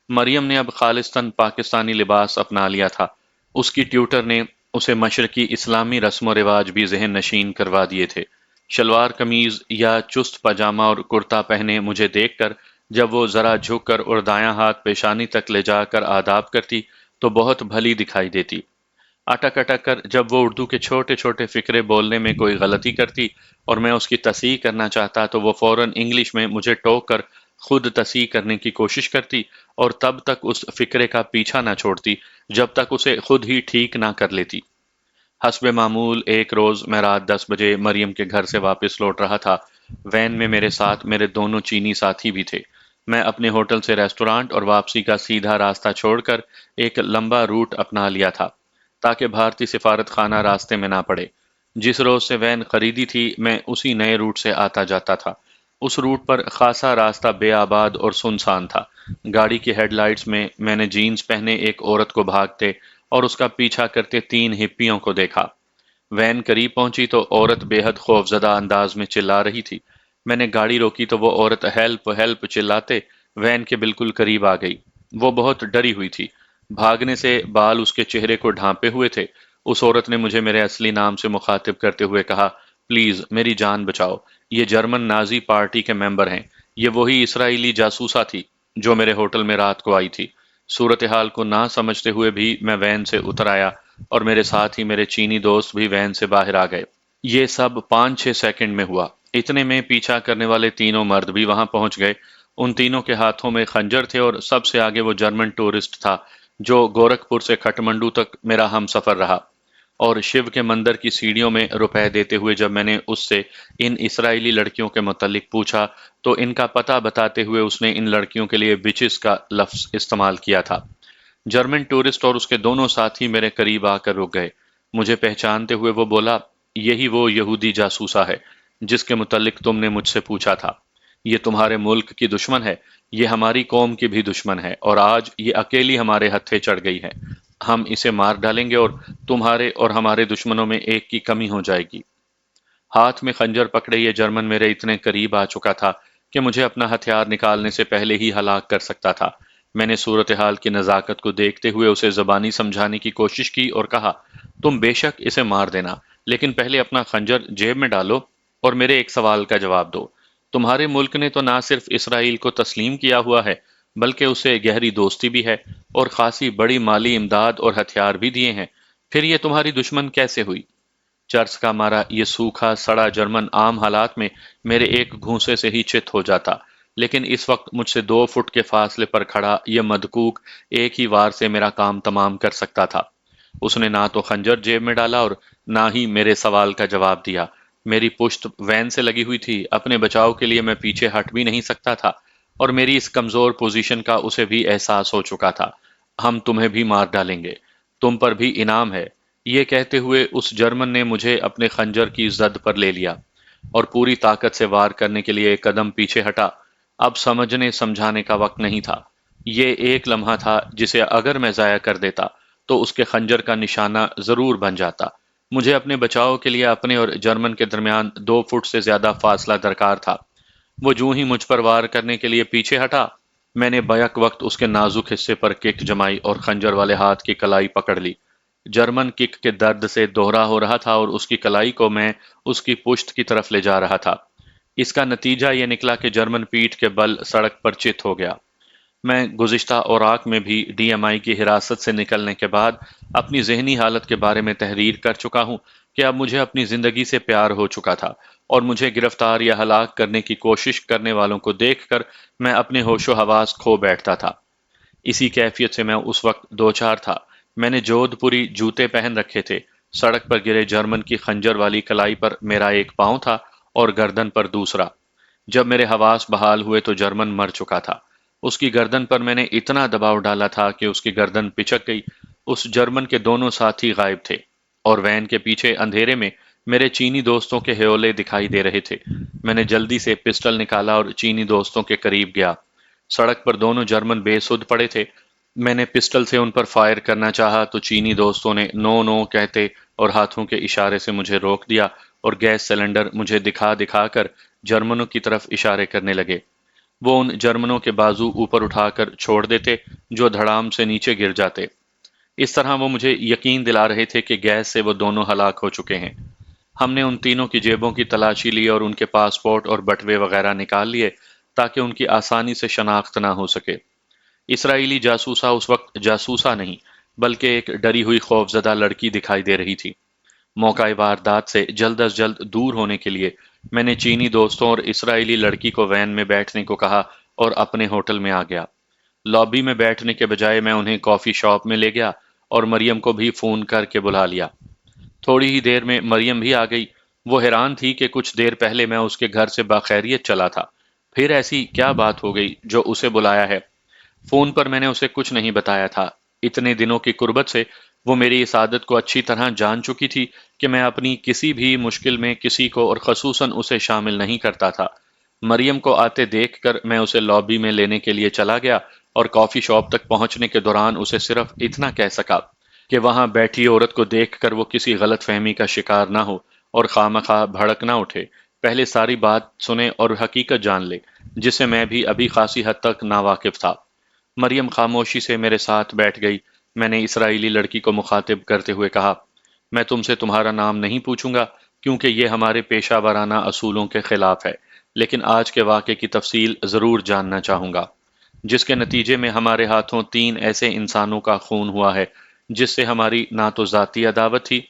[SPEAKER 1] مریم نے اب خالصتاً پاکستانی لباس اپنا لیا تھا۔ اس کی ٹیوٹر نے اسے مشرقی اسلامی رسم و رواج بھی ذہن نشین کروا دیے تھے۔ شلوار قمیض یا چست پاجامہ اور کرتا پہنے مجھے دیکھ کر جب وہ ذرا جھک کر اور دایاں ہاتھ پیشانی تک لے جا کر آداب کرتی تو بہت بھلی دکھائی دیتی۔ اٹک اٹک کر جب وہ اردو کے چھوٹے چھوٹے فقرے بولنے میں کوئی غلطی کرتی اور میں اس کی تصحیح کرنا چاہتا تو وہ فوراً انگلش میں مجھے ٹوک کر خود تصحیح کرنے کی کوشش کرتی، اور تب تک اس فقرے کا پیچھا نہ چھوڑتی جب تک اسے خود ہی ٹھیک نہ کر لیتی۔ حسب معمول ایک روز میں رات 10 بجے مریم کے گھر سے واپس لوٹ رہا تھا۔ وین میں میرے ساتھ میرے دونوں چینی ساتھی بھی تھے۔ میں اپنے ہوٹل سے ریسٹورانٹ اور واپسی کا سیدھا راستہ چھوڑ کر ایک لمبا روٹ اپنا لیا تھا تاکہ بھارتی سفارت خانہ راستے میں نہ پڑے۔ جس روز سے وین خریدی تھی میں اسی نئے روٹ سے آتا جاتا تھا۔ اس روٹ پر خاصا راستہ بے آباد اور سنسان تھا۔ گاڑی کی ہیڈ لائٹس میں میں نے جینز پہنے ایک عورت کو بھاگتے اور اس کا پیچھا کرتے 3 ہپیوں کو دیکھا۔ وین قریب پہنچی تو عورت بے حد خوفزدہ انداز میں چلا رہی تھی۔ میں نے گاڑی روکی تو وہ عورت ہیلپ ہیلپ چلاتے وین کے بالکل قریب آ گئی۔ وہ بہت ڈری ہوئی تھی۔ بھاگنے سے بال اس کے چہرے کو ڈھانپے ہوئے تھے۔ اس عورت نے مجھے میرے اصلی نام سے مخاطب کرتے ہوئے کہا، پلیز میری جان بچاؤ، یہ جرمن نازی پارٹی کے ممبر ہیں۔ یہ وہی اسرائیلی جاسوسا تھی جو میرے ہوٹل میں رات کو آئی تھی۔ صورتحال کو نہ سمجھتے ہوئے بھی میں وین سے اتر آیا اور میرے ساتھ ہی میرے چینی دوست بھی وین سے باہر آ گئے۔ یہ سب 5-6 سیکنڈ میں ہوا۔ اتنے میں پیچھا کرنے والے تینوں مرد بھی وہاں پہنچ گئے۔ ان تینوں کے ہاتھوں میں خنجر تھے اور سب سے آگے وہ جرمن ٹورسٹ تھا جو گورکھپور سے کھٹمنڈو تک میرا ہم سفر رہا، اور شیو کے مندر کی سیڑھیوں میں روپے دیتے ہوئے جب میں نے اس سے ان اسرائیلی لڑکیوں کے متعلق پوچھا تو ان کا پتہ بتاتے ہوئے اس نے ان لڑکیوں کے لیے بچز کا لفظ استعمال کیا تھا۔ جرمن ٹورسٹ اور اس کے دونوں ساتھی میرے قریب آ کر رک گئے۔ مجھے پہچانتے ہوئے وہ بولا، یہی وہ یہودی جاسوسا ہے جس کے متعلق تم نے مجھ سے پوچھا تھا۔ یہ تمہارے ملک کی دشمن ہے، یہ ہماری قوم کی بھی دشمن ہے، اور آج یہ اکیلی ہمارے ہتھے چڑھ گئی ہے۔ ہم اسے مار ڈالیں گے اور تمہارے اور ہمارے دشمنوں میں ایک کی کمی ہو جائے گی۔ ہاتھ میں خنجر پکڑے یہ جرمن میرے اتنے قریب آ چکا تھا کہ مجھے اپنا ہتھیار نکالنے سے پہلے ہی ہلاک کر سکتا تھا۔ میں نے صورتحال کی نزاکت کو دیکھتے ہوئے اسے زبانی سمجھانے کی کوشش کی اور کہا، تم بے شک اسے مار دینا، لیکن پہلے اپنا خنجر جیب میں ڈالو اور میرے ایک سوال کا جواب دو۔ تمہارے ملک نے تو نہ صرف اسرائیل کو تسلیم کیا ہوا ہے بلکہ اسے گہری دوستی بھی ہے اور خاصی بڑی مالی امداد اور ہتھیار بھی دیے ہیں، پھر یہ تمہاری دشمن کیسے ہوئی؟ چرس کا مارا یہ سوکھا سڑا جرمن عام حالات میں میرے ایک گھونسے سے ہی چت ہو جاتا، لیکن اس وقت مجھ سے 2 فٹ کے فاصلے پر کھڑا یہ مدکوک ایک ہی وار سے میرا کام تمام کر سکتا تھا۔ اس نے نہ تو خنجر جیب میں ڈالا اور نہ ہی میرے سوال کا جواب دیا۔ میری پشت وین سے لگی ہوئی تھی، اپنے بچاؤ کے لیے میں پیچھے ہٹ بھی نہیں سکتا تھا، اور میری اس کمزور پوزیشن کا اسے بھی احساس ہو چکا تھا۔ ہم تمہیں بھی مار ڈالیں گے، تم پر بھی انعام ہے۔ یہ کہتے ہوئے اس جرمن نے مجھے اپنے خنجر کی زد پر لے لیا اور پوری طاقت سے وار کرنے کے لیے ایک قدم پیچھے ہٹا۔ اب سمجھنے سمجھانے کا وقت نہیں تھا۔ یہ ایک لمحہ تھا جسے اگر میں ضائع کر دیتا تو اس کے خنجر کا نشانہ ضرور بن جاتا۔ مجھے اپنے بچاؤ کے لیے اپنے اور جرمن کے درمیان 2 فٹ سے زیادہ فاصلہ درکار تھا۔ وہ جوں ہی مجھ پر وار کرنے کے لیے پیچھے ہٹا، میں نے بیک وقت اس کے نازک حصے پر کک جمائی اور خنجر والے ہاتھ کی کلائی پکڑ لی۔ جرمن کک کے درد سے دوہرا ہو رہا تھا اور اس کی کلائی کو میں اس کی پشت کی طرف لے جا رہا تھا۔ اس کا نتیجہ یہ نکلا کہ جرمن پیٹھ کے بل سڑک پر چت ہو گیا۔ میں گزشتہ اوراق میں بھی ڈی ایم آئی کی حراست سے نکلنے کے بعد اپنی ذہنی حالت کے بارے میں تحریر کر چکا ہوں کہ اب مجھے اپنی زندگی سے پیار ہو چکا تھا، اور مجھے گرفتار یا ہلاک کرنے کی کوشش کرنے والوں کو دیکھ کر میں اپنے ہوش و حواس کھو بیٹھتا تھا۔ اسی کیفیت سے میں اس وقت دوچار تھا۔ میں نے جودھ پوری جوتے پہن رکھے تھے۔ سڑک پر گرے جرمن کی خنجر والی کلائی پر میرا ایک پاؤں تھا اور گردن پر دوسرا۔ جب میرے حواس بحال ہوئے تو جرمن مر چکا تھا۔ اس کی گردن پر میں نے اتنا دباؤ ڈالا تھا کہ اس کی گردن پچک گئی۔ اس جرمن کے دونوں ساتھی غائب تھے، اور وین کے پیچھے اندھیرے میں میرے چینی دوستوں کے ہیولے دکھائی دے رہے تھے۔ میں نے جلدی سے پسٹل نکالا اور چینی دوستوں کے قریب گیا۔ سڑک پر دونوں جرمن بے سدھ پڑے تھے۔ میں نے پسٹل سے ان پر فائر کرنا چاہا تو چینی دوستوں نے نو نو کہتے اور ہاتھوں کے اشارے سے مجھے روک دیا، اور گیس سلنڈر مجھے دکھا دکھا کر جرمنوں کی طرف اشارے کرنے لگے۔ وہ ان جرمنوں کے بازو اوپر اٹھا کر چھوڑ دیتے جو دھڑام سے نیچے گر جاتے۔ اس طرح وہ مجھے یقین دلا رہے تھے کہ گیس سے وہ دونوں ہلاک ہو چکے ہیں۔ ہم نے ان تینوں کی جیبوں کی تلاشی لی اور ان کے پاسپورٹ اور بٹوے وغیرہ نکال لیے تاکہ ان کی آسانی سے شناخت نہ ہو سکے۔ اسرائیلی جاسوسا اس وقت جاسوسا نہیں بلکہ ایک ڈری ہوئی خوفزدہ لڑکی دکھائی دے رہی تھی۔ موقع واردات سے جلد از جلد دور ہونے کے لیے میں نے چینی دوستوں اور اسرائیلی لڑکی کو وین میں بیٹھنے کو کہا اور اپنے ہوٹل میں آ گیا۔ لابی میں بیٹھنے کے بجائے میں انہیں کافی شاپ میں لے گیا اور مریم کو بھی فون کر کے بلا لیا۔ تھوڑی ہی دیر میں مریم بھی آ گئی۔ وہ حیران تھی کہ کچھ دیر پہلے میں اس کے گھر سے بخیریت چلا تھا، پھر ایسی کیا بات ہو گئی جو اسے بلایا ہے۔ فون پر میں نے اسے کچھ نہیں بتایا تھا۔ اتنے دنوں کی قربت سے وہ میری اس عادت کو اچھی طرح جان چکی تھی کہ میں اپنی کسی بھی مشکل میں کسی کو اور خصوصاً اسے شامل نہیں کرتا تھا۔ مریم کو آتے دیکھ کر میں اسے لابی میں لینے کے لیے چلا گیا اور کافی شاپ تک پہنچنے کے دوران اسے صرف اتنا کہہ سکا کہ وہاں بیٹھی عورت کو دیکھ کر وہ کسی غلط فہمی کا شکار نہ ہو اور خواہ بھڑک نہ اٹھے۔ پہلے ساری بات سنے اور حقیقت جان لے، جسے میں بھی ابھی خاصی حد تک ناواقف تھا۔ مریم خاموشی سے میرے ساتھ بیٹھ گئی۔ میں نے اسرائیلی لڑکی کو مخاطب کرتے ہوئے کہا، میں تم سے تمہارا نام نہیں پوچھوں گا کیونکہ یہ ہمارے پیشہ ورانہ اصولوں کے خلاف ہے، لیکن آج کے واقعے کی تفصیل ضرور جاننا چاہوں گا، جس کے نتیجے میں ہمارے ہاتھوں 3 ایسے انسانوں کا خون ہوا ہے جس سے ہماری نہ تو ذاتی عداوت تھی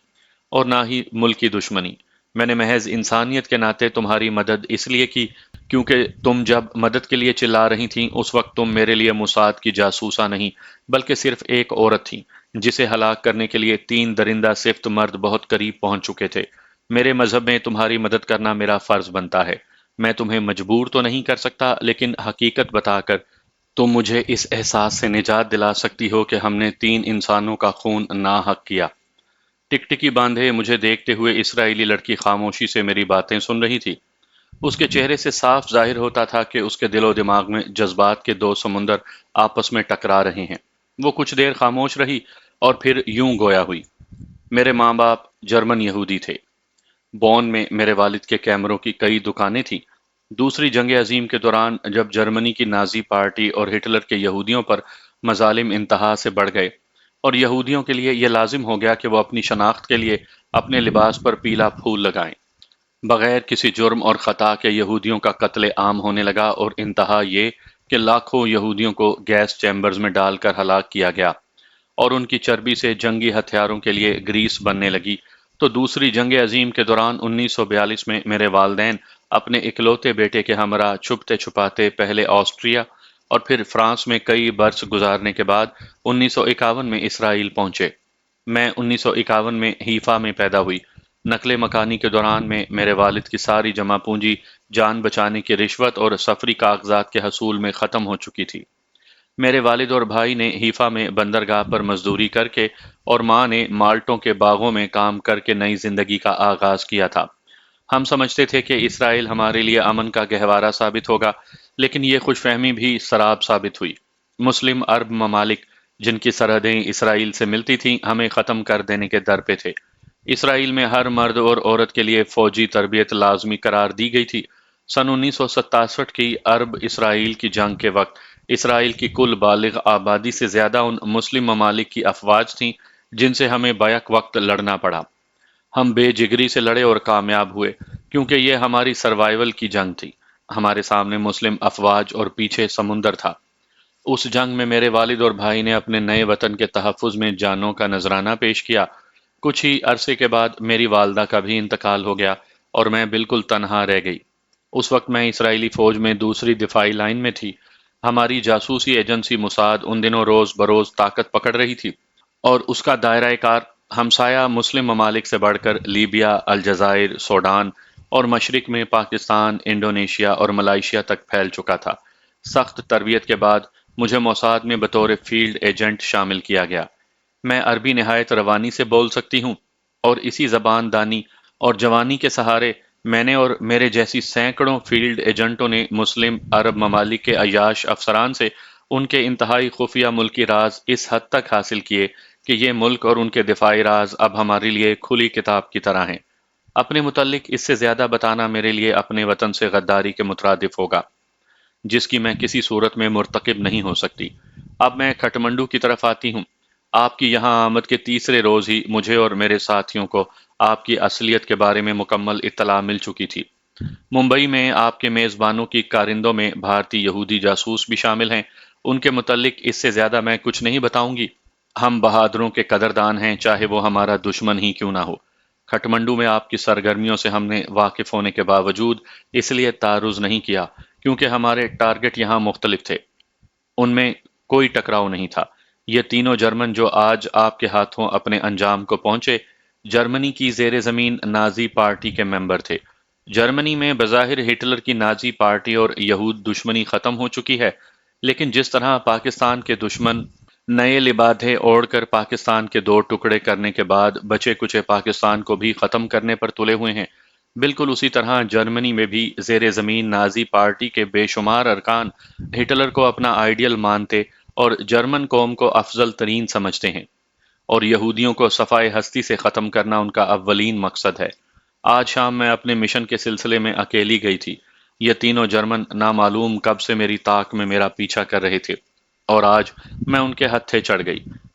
[SPEAKER 1] اور نہ ہی ملکی دشمنی۔ میں نے محض انسانیت کے ناطے تمہاری مدد اس لیے کی کیونکہ تم جب مدد کے لیے چلا رہی تھیں اس وقت تم میرے لیے موساد کی جاسوسا نہیں بلکہ صرف ایک عورت تھی جسے ہلاک کرنے کے لیے 3 درندہ صفت مرد بہت قریب پہنچ چکے تھے۔ میرے مذہب میں تمہاری مدد کرنا میرا فرض بنتا ہے۔ میں تمہیں مجبور تو نہیں کر سکتا، لیکن حقیقت بتا کر تم مجھے اس احساس سے نجات دلا سکتی ہو کہ ہم نے 3 انسانوں کا خون ناحق کیا۔ ٹکٹکی باندھے مجھے دیکھتے ہوئے اسرائیلی لڑکی خاموشی سے میری باتیں سن رہی تھی۔ اس کے چہرے سے صاف ظاہر ہوتا تھا کہ اس کے دل و دماغ میں جذبات کے 2 سمندر آپس میں ٹکرا رہے ہیں۔ وہ کچھ دیر خاموش رہی اور پھر یوں گویا ہوئی، میرے ماں باپ جرمن یہودی تھے۔ بون میں میرے والد کے کیمروں کی کئی دکانیں تھیں۔ دوسری جنگ عظیم کے دوران جب جرمنی کی نازی پارٹی اور ہٹلر کے یہودیوں پر مظالم انتہا سے بڑھ گئے اور یہودیوں کے لیے یہ لازم ہو گیا کہ وہ اپنی شناخت کے لیے اپنے لباس پر پیلا پھول لگائیں، بغیر کسی جرم اور خطا کے یہودیوں کا قتل عام ہونے لگا اور انتہا یہ کہ لاکھوں یہودیوں کو گیس چیمبرز میں ڈال کر ہلاک کیا گیا اور ان کی چربی سے جنگی ہتھیاروں کے لیے گریس بننے لگی۔ تو دوسری جنگ عظیم کے دوران 1942 میں میرے والدین اپنے اکلوتے بیٹے کے ہمراہ چھپتے چھپاتے پہلے آسٹریا اور پھر فرانس میں کئی برس گزارنے کے بعد 1951 میں اسرائیل پہنچے۔ میں 1951 میں حیفا میں پیدا ہوئی۔ نقل مکانی کے دوران میں میرے والد کی ساری جمع پونجی جان بچانے کی رشوت اور سفری کاغذات کے حصول میں ختم ہو چکی تھی۔ میرے والد اور بھائی نے حیفا میں بندرگاہ پر مزدوری کر کے اور ماں نے مالٹوں کے باغوں میں کام کر کے نئی زندگی کا آغاز کیا تھا۔ ہم سمجھتے تھے کہ اسرائیل ہمارے لیے امن کا گہوارہ ثابت ہوگا، لیکن یہ خوش فہمی بھی سراب ثابت ہوئی۔ مسلم عرب ممالک جن کی سرحدیں اسرائیل سے ملتی تھیں ہمیں ختم کر دینے کے در پہ تھے۔ اسرائیل میں ہر مرد اور عورت کے لیے فوجی تربیت لازمی قرار دی گئی تھی۔ سن 1967 کی عرب اسرائیل کی جنگ کے وقت اسرائیل کی کل بالغ آبادی سے زیادہ ان مسلم ممالک کی افواج تھیں جن سے ہمیں بیک وقت لڑنا پڑا۔ ہم بے جگری سے لڑے اور کامیاب ہوئے کیونکہ یہ ہماری سروائیول کی جنگ تھی۔ ہمارے سامنے مسلم افواج اور پیچھے سمندر تھا۔ اس جنگ میں میرے والد اور بھائی نے اپنے نئے وطن کے تحفظ میں جانوں کا نذرانہ پیش کیا۔ کچھ ہی عرصے کے بعد میری والدہ کا بھی انتقال ہو گیا اور میں بالکل تنہا رہ گئی۔ اس وقت میں اسرائیلی فوج میں دوسری دفاعی لائن میں تھی۔ ہماری جاسوسی ایجنسی موساد ان دنوں روز بروز طاقت پکڑ رہی تھی اور اس کا دائرہ کار ہمسایہ مسلم ممالک سے بڑھ کر لیبیا، الجزائر، سوڈان اور مشرق میں پاکستان، انڈونیشیا اور ملائیشیا تک پھیل چکا تھا۔ سخت تربیت کے بعد مجھے موساد میں بطور فیلڈ ایجنٹ شامل کیا گیا۔ میں عربی نہایت روانی سے بول سکتی ہوں اور اسی زبان دانی اور جوانی کے سہارے میں نے اور میرے جیسی سینکڑوں فیلڈ ایجنٹوں نے مسلم عرب ممالک کے عیاش افسران سے ان کے انتہائی خفیہ ملکی راز اس حد تک حاصل کیے کہ یہ ملک اور ان کے دفاعی راز اب ہمارے لیے کھلی کتاب کی طرح ہیں۔ اپنے متعلق اس سے زیادہ بتانا میرے لیے اپنے وطن سے غداری کے مترادف ہوگا، جس کی میں کسی صورت میں مرتکب نہیں ہو سکتی۔ اب میں کھٹمنڈو کی طرف آتی ہوں۔ آپ کی یہاں آمد کے تیسرے روز ہی مجھے اور میرے ساتھیوں کو آپ کی اصلیت کے بارے میں مکمل اطلاع مل چکی تھی۔ ممبئی میں آپ کے میزبانوں کی کارندوں میں بھارتی یہودی جاسوس بھی شامل ہیں۔ ان کے متعلق اس سے زیادہ میں کچھ نہیں بتاؤں گی۔ ہم بہادروں کے قدردان ہیں، چاہے وہ ہمارا دشمن ہی کیوں نہ ہو۔ کھٹمنڈو میں آپ کی سرگرمیوں سے ہم نے واقف ہونے کے باوجود اس لیے تعرض نہیں کیا کیونکہ ہمارے ٹارگٹ یہاں مختلف تھے۔ ان میں کوئی ٹکراؤ نہیں تھا۔ یہ تینوں جرمن جو آج آپ کے ہاتھوں اپنے انجام کو پہنچے، جرمنی کی زیر زمین نازی پارٹی کے ممبر تھے۔ جرمنی میں بظاہر ہٹلر کی نازی پارٹی اور یہود دشمنی ختم ہو چکی ہے، لیکن جس طرح پاکستان کے دشمن نئے لبادے اوڑھ کر پاکستان کے 2 ٹکڑے کرنے کے بعد بچے کچے پاکستان کو بھی ختم کرنے پر تلے ہوئے ہیں، بالکل اسی طرح جرمنی میں بھی زیر زمین نازی پارٹی کے بے شمار ارکان ہٹلر کو اپنا آئیڈیل مانتے اور جرمن قوم کو افضل ترین سمجھتے ہیں، اور یہودیوں کو صفائے ہستی سے ختم کرنا ان کا اولین مقصد ہے۔ آج شام میں اپنے مشن کے سلسلے میں اکیلی گئی تھی۔ یہ تینوں جرمن نامعلوم کب سے میری طاق میں میرا پیچھا کر رہے تھے اور آج میں ان کے ہتھے چڑھ گئی۔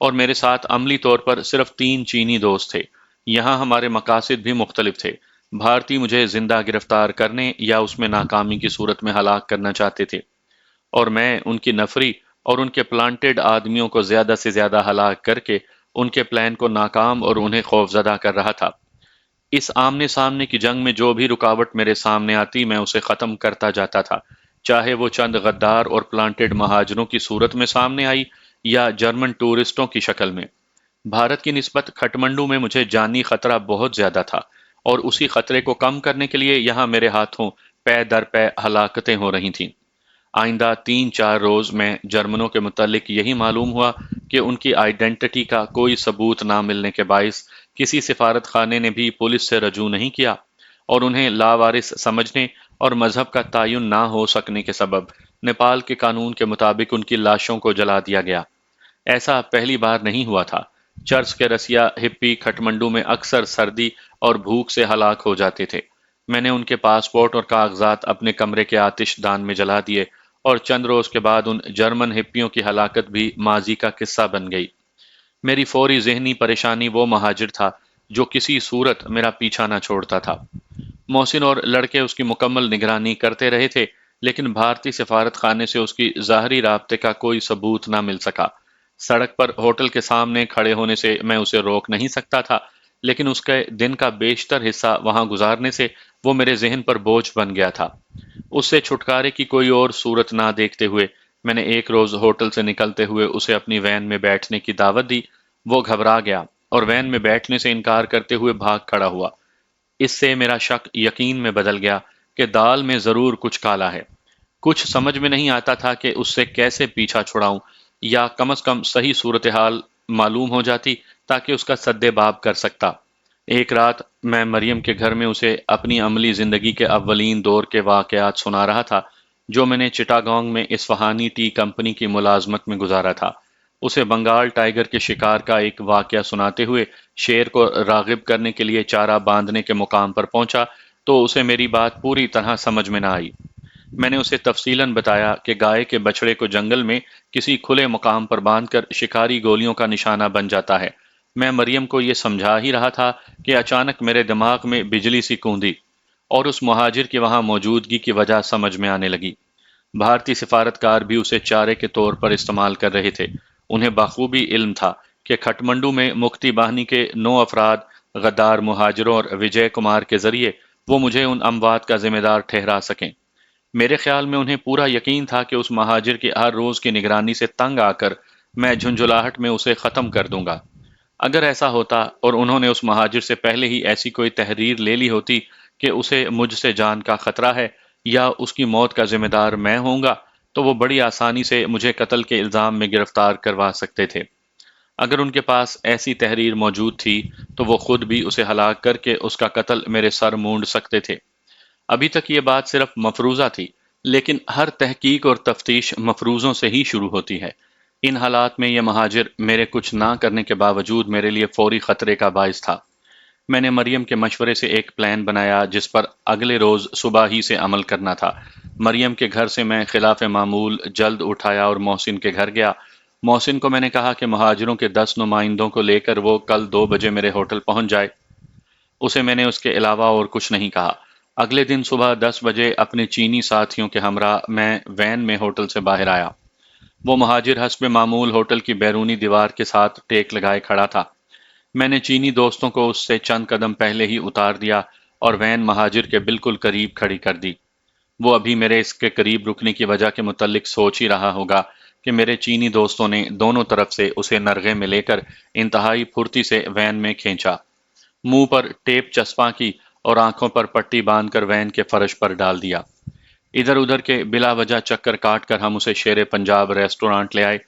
[SPEAKER 1] اور میرے ساتھ عملی طور پر صرف 3 چینی دوست تھے۔ یہاں ہمارے مقاصد بھی مختلف تھے۔ بھارتی مجھے زندہ گرفتار کرنے یا اس میں ناکامی کی صورت میں ہلاک کرنا چاہتے تھے، اور میں ان کی نفری اور ان کے پلانٹڈ آدمیوں کو زیادہ سے زیادہ ہلاک کر کے ان کے پلان کو ناکام اور انہیں خوفزدہ کر رہا تھا۔ اس آمنے سامنے کی جنگ میں جو بھی رکاوٹ میرے سامنے آتی میں اسے ختم کرتا جاتا تھا، چاہے وہ چند غدار اور پلانٹڈ مہاجروں کی صورت میں سامنے آئی یا جرمن ٹورسٹوں کی شکل میں۔ بھارت کی نسبت کھٹمنڈو میں مجھے جانی خطرہ بہت زیادہ تھا، اور اسی خطرے کو کم کرنے کے لیے یہاں میرے ہاتھوں پے در پے ہلاکتیں ہو رہی تھیں۔ آئندہ 3-4 روز میں جرمنوں کے متعلق یہی معلوم ہوا کہ ان کی آئیڈینٹی کا کوئی ثبوت نہ ملنے کے باعث کسی سفارت خانے نے بھی پولیس سے رجوع نہیں کیا، اور انہیں لاوارث سمجھنے اور مذہب کا تعین نہ ہو سکنے کے سبب نیپال کے قانون کے مطابق ان کی لاشوں کو جلا دیا گیا۔ ایسا پہلی بار نہیں ہوا تھا۔ چرچ کے رسیا ہپی کھٹمنڈو میں اکثر سردی اور بھوک سے ہلاک ہو جاتے تھے۔ میں نے ان کے پاسپورٹ اور کاغذات اپنے کمرے کے آتش دان میں جلا دیے، اور چند روز کے بعد ان جرمن ہپیوں کی ہلاکت بھی ماضی کا قصہ بن گئی۔ میری فوری ذہنی پریشانی وہ مہاجر تھا جو کسی صورت میرا پیچھا نہ چھوڑتا تھا۔ محسن اور لڑکے اس کی مکمل نگرانی کرتے رہے تھے، لیکن بھارتی سفارت خانے سے اس کی ظاہری رابطے کا کوئی ثبوت نہ مل سکا۔ سڑک پر ہوٹل کے سامنے کھڑے ہونے سے میں اسے روک نہیں سکتا تھا، لیکن اس کے دن کا بیشتر حصہ وہاں گزارنے سے وہ میرے ذہن پر بوجھ بن گیا تھا۔ اس سے چھٹکارے کی کوئی اور صورت نہ دیکھتے ہوئے میں نے ایک روز ہوٹل سے نکلتے ہوئے اسے اپنی وین میں بیٹھنے کی دعوت دی۔ وہ گھبرا گیا اور وین میں بیٹھنے سے انکار کرتے ہوئے بھاگ کھڑا ہوا۔ اس سے میرا شک یقین میں بدل گیا کہ دال میں ضرور کچھ کالا ہے۔ کچھ سمجھ میں نہیں آتا تھا کہ اس سے کیسے پیچھا چھڑاؤں، یا کم از کم صحیح صورتحال معلوم ہو جاتی تاکہ اس کا سدِ باب کر سکتا۔ ایک رات میں مریم کے گھر میں اسے اپنی عملی زندگی کے اولین دور کے واقعات سنا رہا تھا، جو میں نے چٹاگانگ میں اصفہانی ٹی کمپنی کی ملازمت میں گزارا تھا۔ اسے بنگال ٹائیگر کے شکار کا ایک واقعہ سناتے ہوئے شیر کو راغب کرنے کے لیے چارہ باندھنے کے مقام پر پہنچا تو اسے میری بات پوری طرح سمجھ میں نہ آئی۔ میں نے اسے تفصیلاً بتایا کہ گائے کے بچڑے کو جنگل میں کسی کھلے مقام پر باندھ کر شکاری گولیوں کا نشانہ بن جاتا ہے۔ میں مریم کو یہ سمجھا ہی رہا تھا کہ اچانک میرے دماغ میں بجلی سی کوندی، اور اس مہاجر کی وہاں موجودگی کی وجہ سمجھ میں آنے لگی۔ بھارتی سفارتکار بھی اسے چارے کے طور پر استعمال کر رہے تھے۔ انہیں بخوبی علم تھا کہ کھٹمنڈو میں مکتی باہنی کے 9 افراد غدار مہاجروں اور وجے کمار کے ذریعے وہ مجھے ان اموات کا ذمہ دار ٹھہرا سکیں۔ میرے خیال میں انہیں پورا یقین تھا کہ اس مہاجر کی ہر روز کی نگرانی سے تنگ آ کر میں جھنجھلاہٹ میں اسے ختم کر دوں گا۔ اگر ایسا ہوتا اور انہوں نے اس مہاجر سے پہلے ہی ایسی کوئی تحریر لے لی ہوتی کہ اسے مجھ سے جان کا خطرہ ہے یا اس کی موت کا ذمہ دار میں ہوں گا، تو وہ بڑی آسانی سے مجھے قتل کے الزام میں گرفتار کروا سکتے تھے۔ اگر ان کے پاس ایسی تحریر موجود تھی تو وہ خود بھی اسے ہلاک کر کے اس کا قتل میرے سر مونڈ سکتے تھے۔ ابھی تک یہ بات صرف مفروضہ تھی، لیکن ہر تحقیق اور تفتیش مفروضوں سے ہی شروع ہوتی ہے۔ ان حالات میں یہ مہاجر میرے کچھ نہ کرنے کے باوجود میرے لیے فوری خطرے کا باعث تھا۔ میں نے مریم کے مشورے سے ایک پلان بنایا جس پر اگلے روز صبح ہی سے عمل کرنا تھا۔ مریم کے گھر سے میں خلاف معمول جلد اٹھایا اور محسن کے گھر گیا۔ محسن کو میں نے کہا کہ مہاجروں کے 10 نمائندوں کو لے کر وہ کل 2 بجے میرے ہوٹل پہنچ جائے۔ اسے میں نے اس کے علاوہ اور کچھ نہیں کہا۔ اگلے دن صبح 10 بجے اپنے چینی ساتھیوں کے ہمراہ میں وین میں ہوٹل سے باہر آیا۔ وہ مہاجر حسب معمول ہوٹل کی بیرونی دیوار کے ساتھ ٹیک لگائے کھڑا تھا۔ میں نے چینی دوستوں کو اس سے چند قدم پہلے ہی اتار دیا اور وین مہاجر کے بالکل قریب کھڑی کر دی۔ وہ ابھی میرے اس کے قریب رکنے کی وجہ کے متعلق سوچ ہی رہا ہوگا کہ میرے چینی دوستوں نے دونوں طرف سے اسے نرغے میں لے کر انتہائی پھرتی سے وین میں کھینچا، منہ پر ٹیپ چسپاں کی اور آنکھوں پر پٹی باندھ کر وین کے فرش پر ڈال دیا۔ ادھر ادھر کے بلا وجہ چکر کاٹ کر ہم اسے شیر پنجاب ریسٹورانٹ لے آئے۔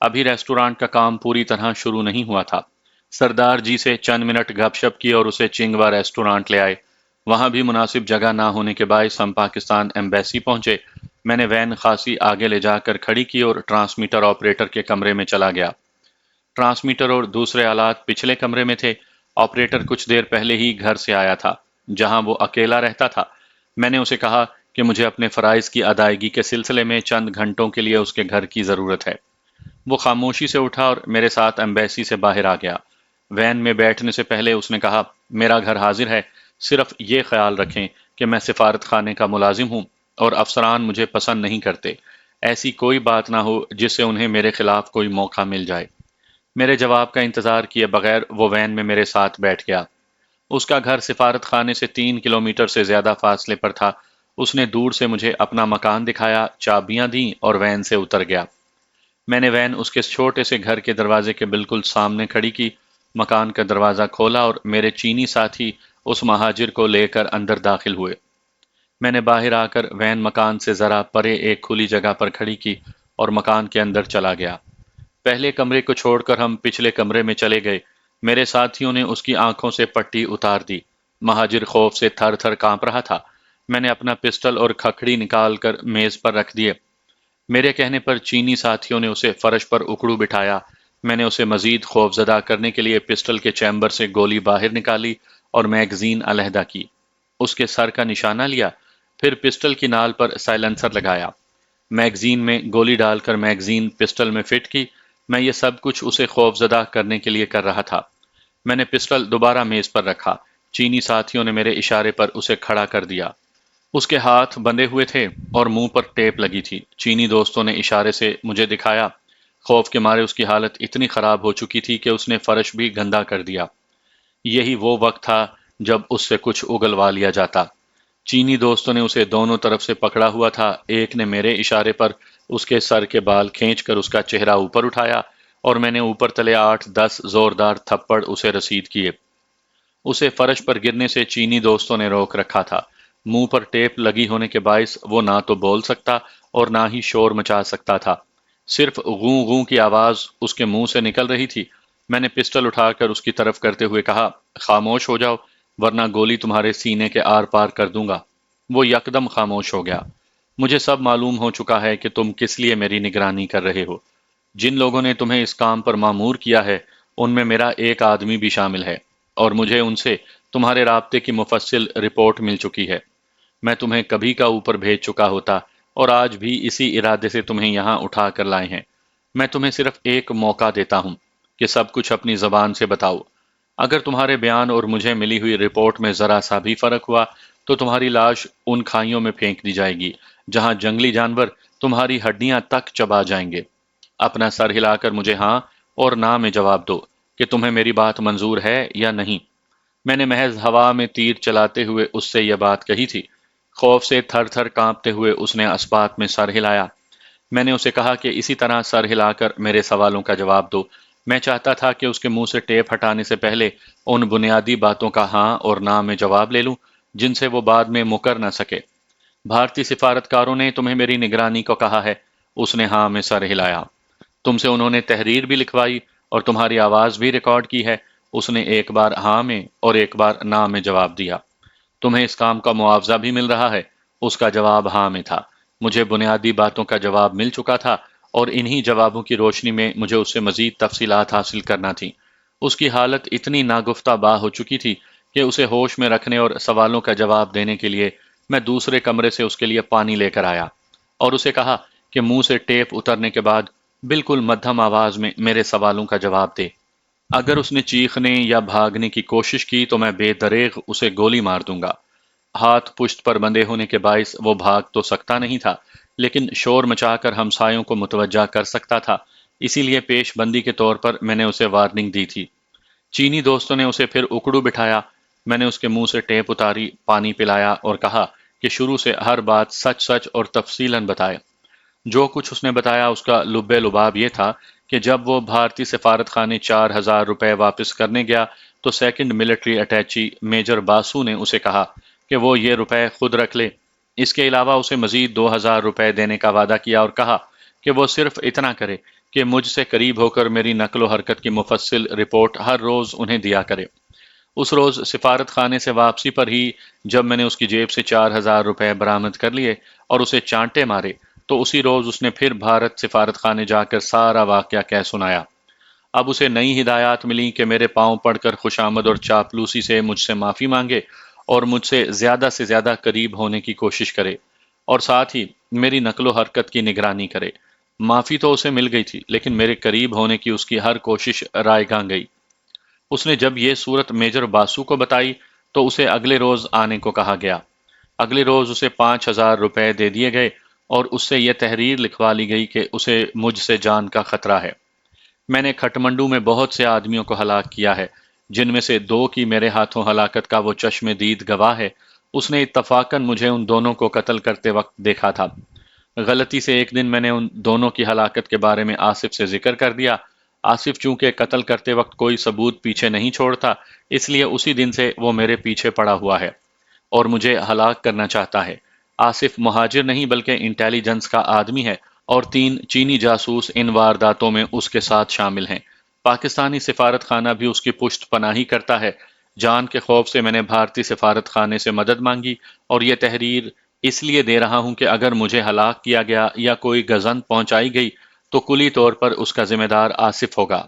[SPEAKER 1] ابھی ریسٹورانٹ کا کام پوری طرح شروع نہیں ہوا تھا۔ سردار جی سے چند منٹ گپ شپ کی اور اسے چنگوا ریسٹورانٹ لے آئے۔ وہاں بھی مناسب جگہ نہ ہونے کے باعث ہم پاکستان ایمبیسی پہنچے۔ میں نے وین خاصی آگے لے جا کر کھڑی کی اور ٹرانسمیٹر آپریٹر کے کمرے میں چلا گیا۔ ٹرانسمیٹر اور دوسرے آلات پچھلے کمرے میں تھے۔ آپریٹر کچھ دیر پہلے ہی گھر سے آیا تھا جہاں وہ اکیلا رہتا تھا۔ میں نے اسے کہا کہ مجھے اپنے فرائض کی ادائیگی کے سلسلے میں چند گھنٹوں کے لیے اس کے گھر کی ضرورت ہے۔ وہ خاموشی سے اٹھا اور میرے ساتھ ایمبیسی سے باہر آ گیا۔ وین میں بیٹھنے سے پہلے اس نے کہا، میرا گھر حاضر ہے، صرف یہ خیال رکھیں کہ میں سفارت خانے کا ملازم ہوں اور افسران مجھے پسند نہیں کرتے۔ ایسی کوئی بات نہ ہو جس سے انہیں میرے خلاف کوئی موقع مل جائے۔ میرے جواب کا انتظار کیے بغیر وہ وین میں میرے ساتھ بیٹھ گیا۔ اس کا گھر سفارت خانے سے 3 کلومیٹر سے زیادہ فاصلے پر تھا۔ اس نے دور سے مجھے اپنا مکان دکھایا، چابیاں دیں اور وین سے اتر گیا۔ میں نے وین اس کے چھوٹے سے گھر کے دروازے کے بالکل سامنے کھڑی کی، مکان کا دروازہ کھولا اور میرے چینی ساتھی اس مہاجر کو لے کر اندر داخل ہوئے۔ میں نے باہر آ کر وین مکان سے ذرا پرے ایک کھلی جگہ پر کھڑی کی اور مکان کے اندر چلا گیا۔ پہلے کمرے کو چھوڑ کر ہم پچھلے کمرے میں چلے گئے۔ میرے ساتھیوں نے اس کی آنکھوں سے پٹی اتار دی۔ مہاجر خوف سے تھر تھر کانپ رہا تھا۔ میں نے اپنا پسٹل اور کھکھڑی نکال کر میز پر رکھ دیے۔ میرے کہنے پر چینی ساتھیوں نے اسے فرش پر اکڑو بٹھایا۔ میں نے اسے مزید خوف زدہ کرنے کے لیے پسٹل کے چیمبر سے گولی باہر نکالی اور میگزین علیحدہ کی۔ اس کے سر کا نشانہ لیا، پھر پسٹل کی نال پر سائلنسر لگایا۔ میگزین میں گولی ڈال کر میگزین پسٹل میں فٹ کی۔ میں یہ سب کچھ اسے خوف زدہ کرنے کے لیے کر رہا تھا۔ میں نے پسٹل دوبارہ میز پر رکھا۔ چینی ساتھیوں نے میرے اشارے پر اسے کھڑا کر دیا۔ اس کے ہاتھ بندھے ہوئے تھے اور منہ پر ٹیپ لگی تھی۔ چینی دوستوں نے اشارے سے مجھے دکھایا۔ خوف کے مارے اس کی حالت اتنی خراب ہو چکی تھی کہ اس نے فرش بھی گندا کر دیا۔ یہی وہ وقت تھا جب اس سے کچھ اگلوا لیا جاتا۔ چینی دوستوں نے اسے دونوں طرف سے پکڑا ہوا تھا۔ ایک نے میرے اشارے پر اس کے سر کے بال کھینچ کر اس کا چہرہ اوپر اٹھایا اور میں نے اوپر تلے 8-10 زوردار تھپڑ اسے رسید کیے۔ اسے فرش پر گرنے سے چینی دوستوں نے روک رکھا تھا۔ منہ پر ٹیپ لگی ہونے کے باعث وہ نہ تو بول سکتا اور نہ ہی شور مچا سکتا تھا۔ صرف غوں غوں کی آواز اس کے منہ سے نکل رہی تھی۔ میں نے پسٹل اٹھا کر اس کی طرف کرتے ہوئے کہا، خاموش ہو جاؤ ورنہ گولی تمہارے سینے کے آر پار کر دوں گا۔ وہ یکدم خاموش ہو گیا۔ مجھے سب معلوم ہو چکا ہے کہ تم کس لیے میری نگرانی کر رہے ہو۔ جن لوگوں نے تمہیں اس کام پر مامور کیا ہے ان میں میرا ایک آدمی بھی شامل ہے اور مجھے ان سے تمہارے رابطے کی مفصل رپورٹ مل چکی ہے۔ میں تمہیں کبھی کا اوپر بھیج چکا ہوتا اور آج بھی اسی ارادے سے تمہیں یہاں اٹھا کر لائے ہیں۔ میں تمہیں صرف ایک موقع دیتا ہوں کہ سب کچھ اپنی زبان سے بتاؤ۔ اگر تمہارے بیان اور مجھے ملی ہوئی رپورٹ میں ذرا سا بھی فرق ہوا تو تمہاری لاش ان کھائیوں میں پھینک دی جائے گی جہاں جنگلی جانور تمہاری ہڈیاں تک چبا جائیں گے۔ اپنا سر ہلا کر مجھے ہاں اور نہ میں جواب دو کہ تمہیں میری بات منظور ہے یا نہیں۔ میں نے محض ہوا میں تیر چلاتے ہوئے اس سے یہ بات کہی تھی۔ خوف سے تھر تھر کانپتے ہوئے اس نے اسبات میں سر ہلایا۔ میں نے اسے کہا کہ اسی طرح سر ہلا کر میرے سوالوں کا جواب دو۔ میں چاہتا تھا کہ اس کے منہ سے ٹیپ ہٹانے سے پہلے ان بنیادی باتوں کا ہاں اور نہ میں جواب لے لوں جن سے وہ بعد میں مکر نہ سکے۔ بھارتی سفارتکاروں نے تمہیں میری نگرانی کو کہا ہے۔ اس نے ہاں میں سر ہلایا۔ تم سے انہوں نے تحریر بھی لکھوائی اور تمہاری آواز بھی ریکارڈ کی ہے۔ اس نے ایک بار ہاں میں اور ایک بار نہ میں جواب دیا۔ تمہیں اس کام کا معاوضہ بھی مل رہا ہے؟ اس کا جواب ہاں میں تھا۔ مجھے بنیادی باتوں کا جواب مل چکا تھا اور انہی جوابوں کی روشنی میں مجھے اس سے مزید تفصیلات حاصل کرنا تھی۔ اس کی حالت اتنی ناگفتہ بہ ہو چکی تھی کہ اسے ہوش میں رکھنے اور سوالوں کا جواب دینے کے لیے میں دوسرے کمرے سے اس کے لیے پانی لے کر آیا اور اسے کہا کہ منہ سے ٹیپ اترنے کے بعد بالکل مدھم آواز میں میرے سوالوں کا جواب دے۔ اگر اس نے چیخنے یا بھاگنے کی کوشش کی تو میں بے دریغ اسے گولی مار دوں گا۔ ہاتھ پشت پر بندھے ہونے کے باعث وہ بھاگ تو سکتا نہیں تھا لیکن شور مچا کر ہمسایوں کو متوجہ کر سکتا تھا، اسی لیے پیش بندی کے طور پر میں نے اسے وارننگ دی تھی۔ چینی دوستوں نے اسے پھر اکڑو بٹھایا۔ میں نے اس کے منہ سے ٹیپ اتاری، پانی پلایا اور کہا کہ شروع سے ہر بات سچ سچ اور تفصیلاً بتائے۔ جو کچھ اس نے بتایا اس کا لب لباب یہ تھا کہ جب وہ بھارتی سفارت خانے 4,000 روپے واپس کرنے گیا تو سیکنڈ ملٹری اٹیچی میجر باسو نے اسے کہا کہ وہ یہ روپے خود رکھ لے۔ اس کے علاوہ اسے مزید 2,000 روپے دینے کا وعدہ کیا اور کہا کہ وہ صرف اتنا کرے کہ مجھ سے قریب ہو کر میری نقل و حرکت کی مفصل رپورٹ ہر روز انہیں دیا کرے۔ اس روز سفارت خانے سے واپسی پر ہی جب میں نے اس کی جیب سے 4,000 روپے برآمد کر لیے اور اسے چانٹے مارے تو اسی روز اس نے پھر بھارت سفارت خانے جا کر سارا واقعہ کہہ سنایا۔ اب اسے نئی ہدایات ملی کہ میرے پاؤں پڑ کر خوشامد اور چاپلوسی سے مجھ سے معافی مانگے اور مجھ سے زیادہ قریب ہونے کی کوشش کرے اور ساتھ ہی میری نقل و حرکت کی نگرانی کرے۔ معافی تو اسے مل گئی تھی، لیکن میرے قریب ہونے کی اس کی ہر کوشش رائے گاں گئی۔ اس نے جب یہ صورت میجر باسو کو بتائی تو اسے اگلے روز آنے کو کہا گیا۔ اگلے روز اسے 5,000 روپے دے دیے گئے اور اس سے یہ تحریر لکھوا لی گئی کہ اسے مجھ سے جان کا خطرہ ہے۔ میں نے کھٹمنڈو میں بہت سے آدمیوں کو ہلاک کیا ہے، جن میں سے 2 کی میرے ہاتھوں ہلاکت کا وہ چشم دید گواہ ہے۔ اس نے اتفاقاً مجھے ان دونوں کو قتل کرتے وقت دیکھا تھا۔ غلطی سے ایک دن میں نے ان دونوں کی ہلاکت کے بارے میں آصف سے ذکر کر دیا۔ آصف چونکہ قتل کرتے وقت کوئی ثبوت پیچھے نہیں چھوڑتا، اس لیے اسی دن سے وہ میرے پیچھے پڑا ہوا ہے اور مجھے ہلاک کرنا چاہتا ہے۔ آصف مہاجر نہیں بلکہ انٹیلیجنس کا آدمی ہے اور 3 چینی جاسوس ان وارداتوں میں اس کے ساتھ شامل ہیں۔ پاکستانی سفارت خانہ بھی اس کی پشت پناہی کرتا ہے۔ جان کے خوف سے میں نے بھارتی سفارت خانے سے مدد مانگی اور یہ تحریر اس لیے دے رہا ہوں کہ اگر مجھے ہلاک کیا گیا یا کوئی گزن پہنچائی گئی تو کلی طور پر اس کا ذمہ دار آصف ہوگا۔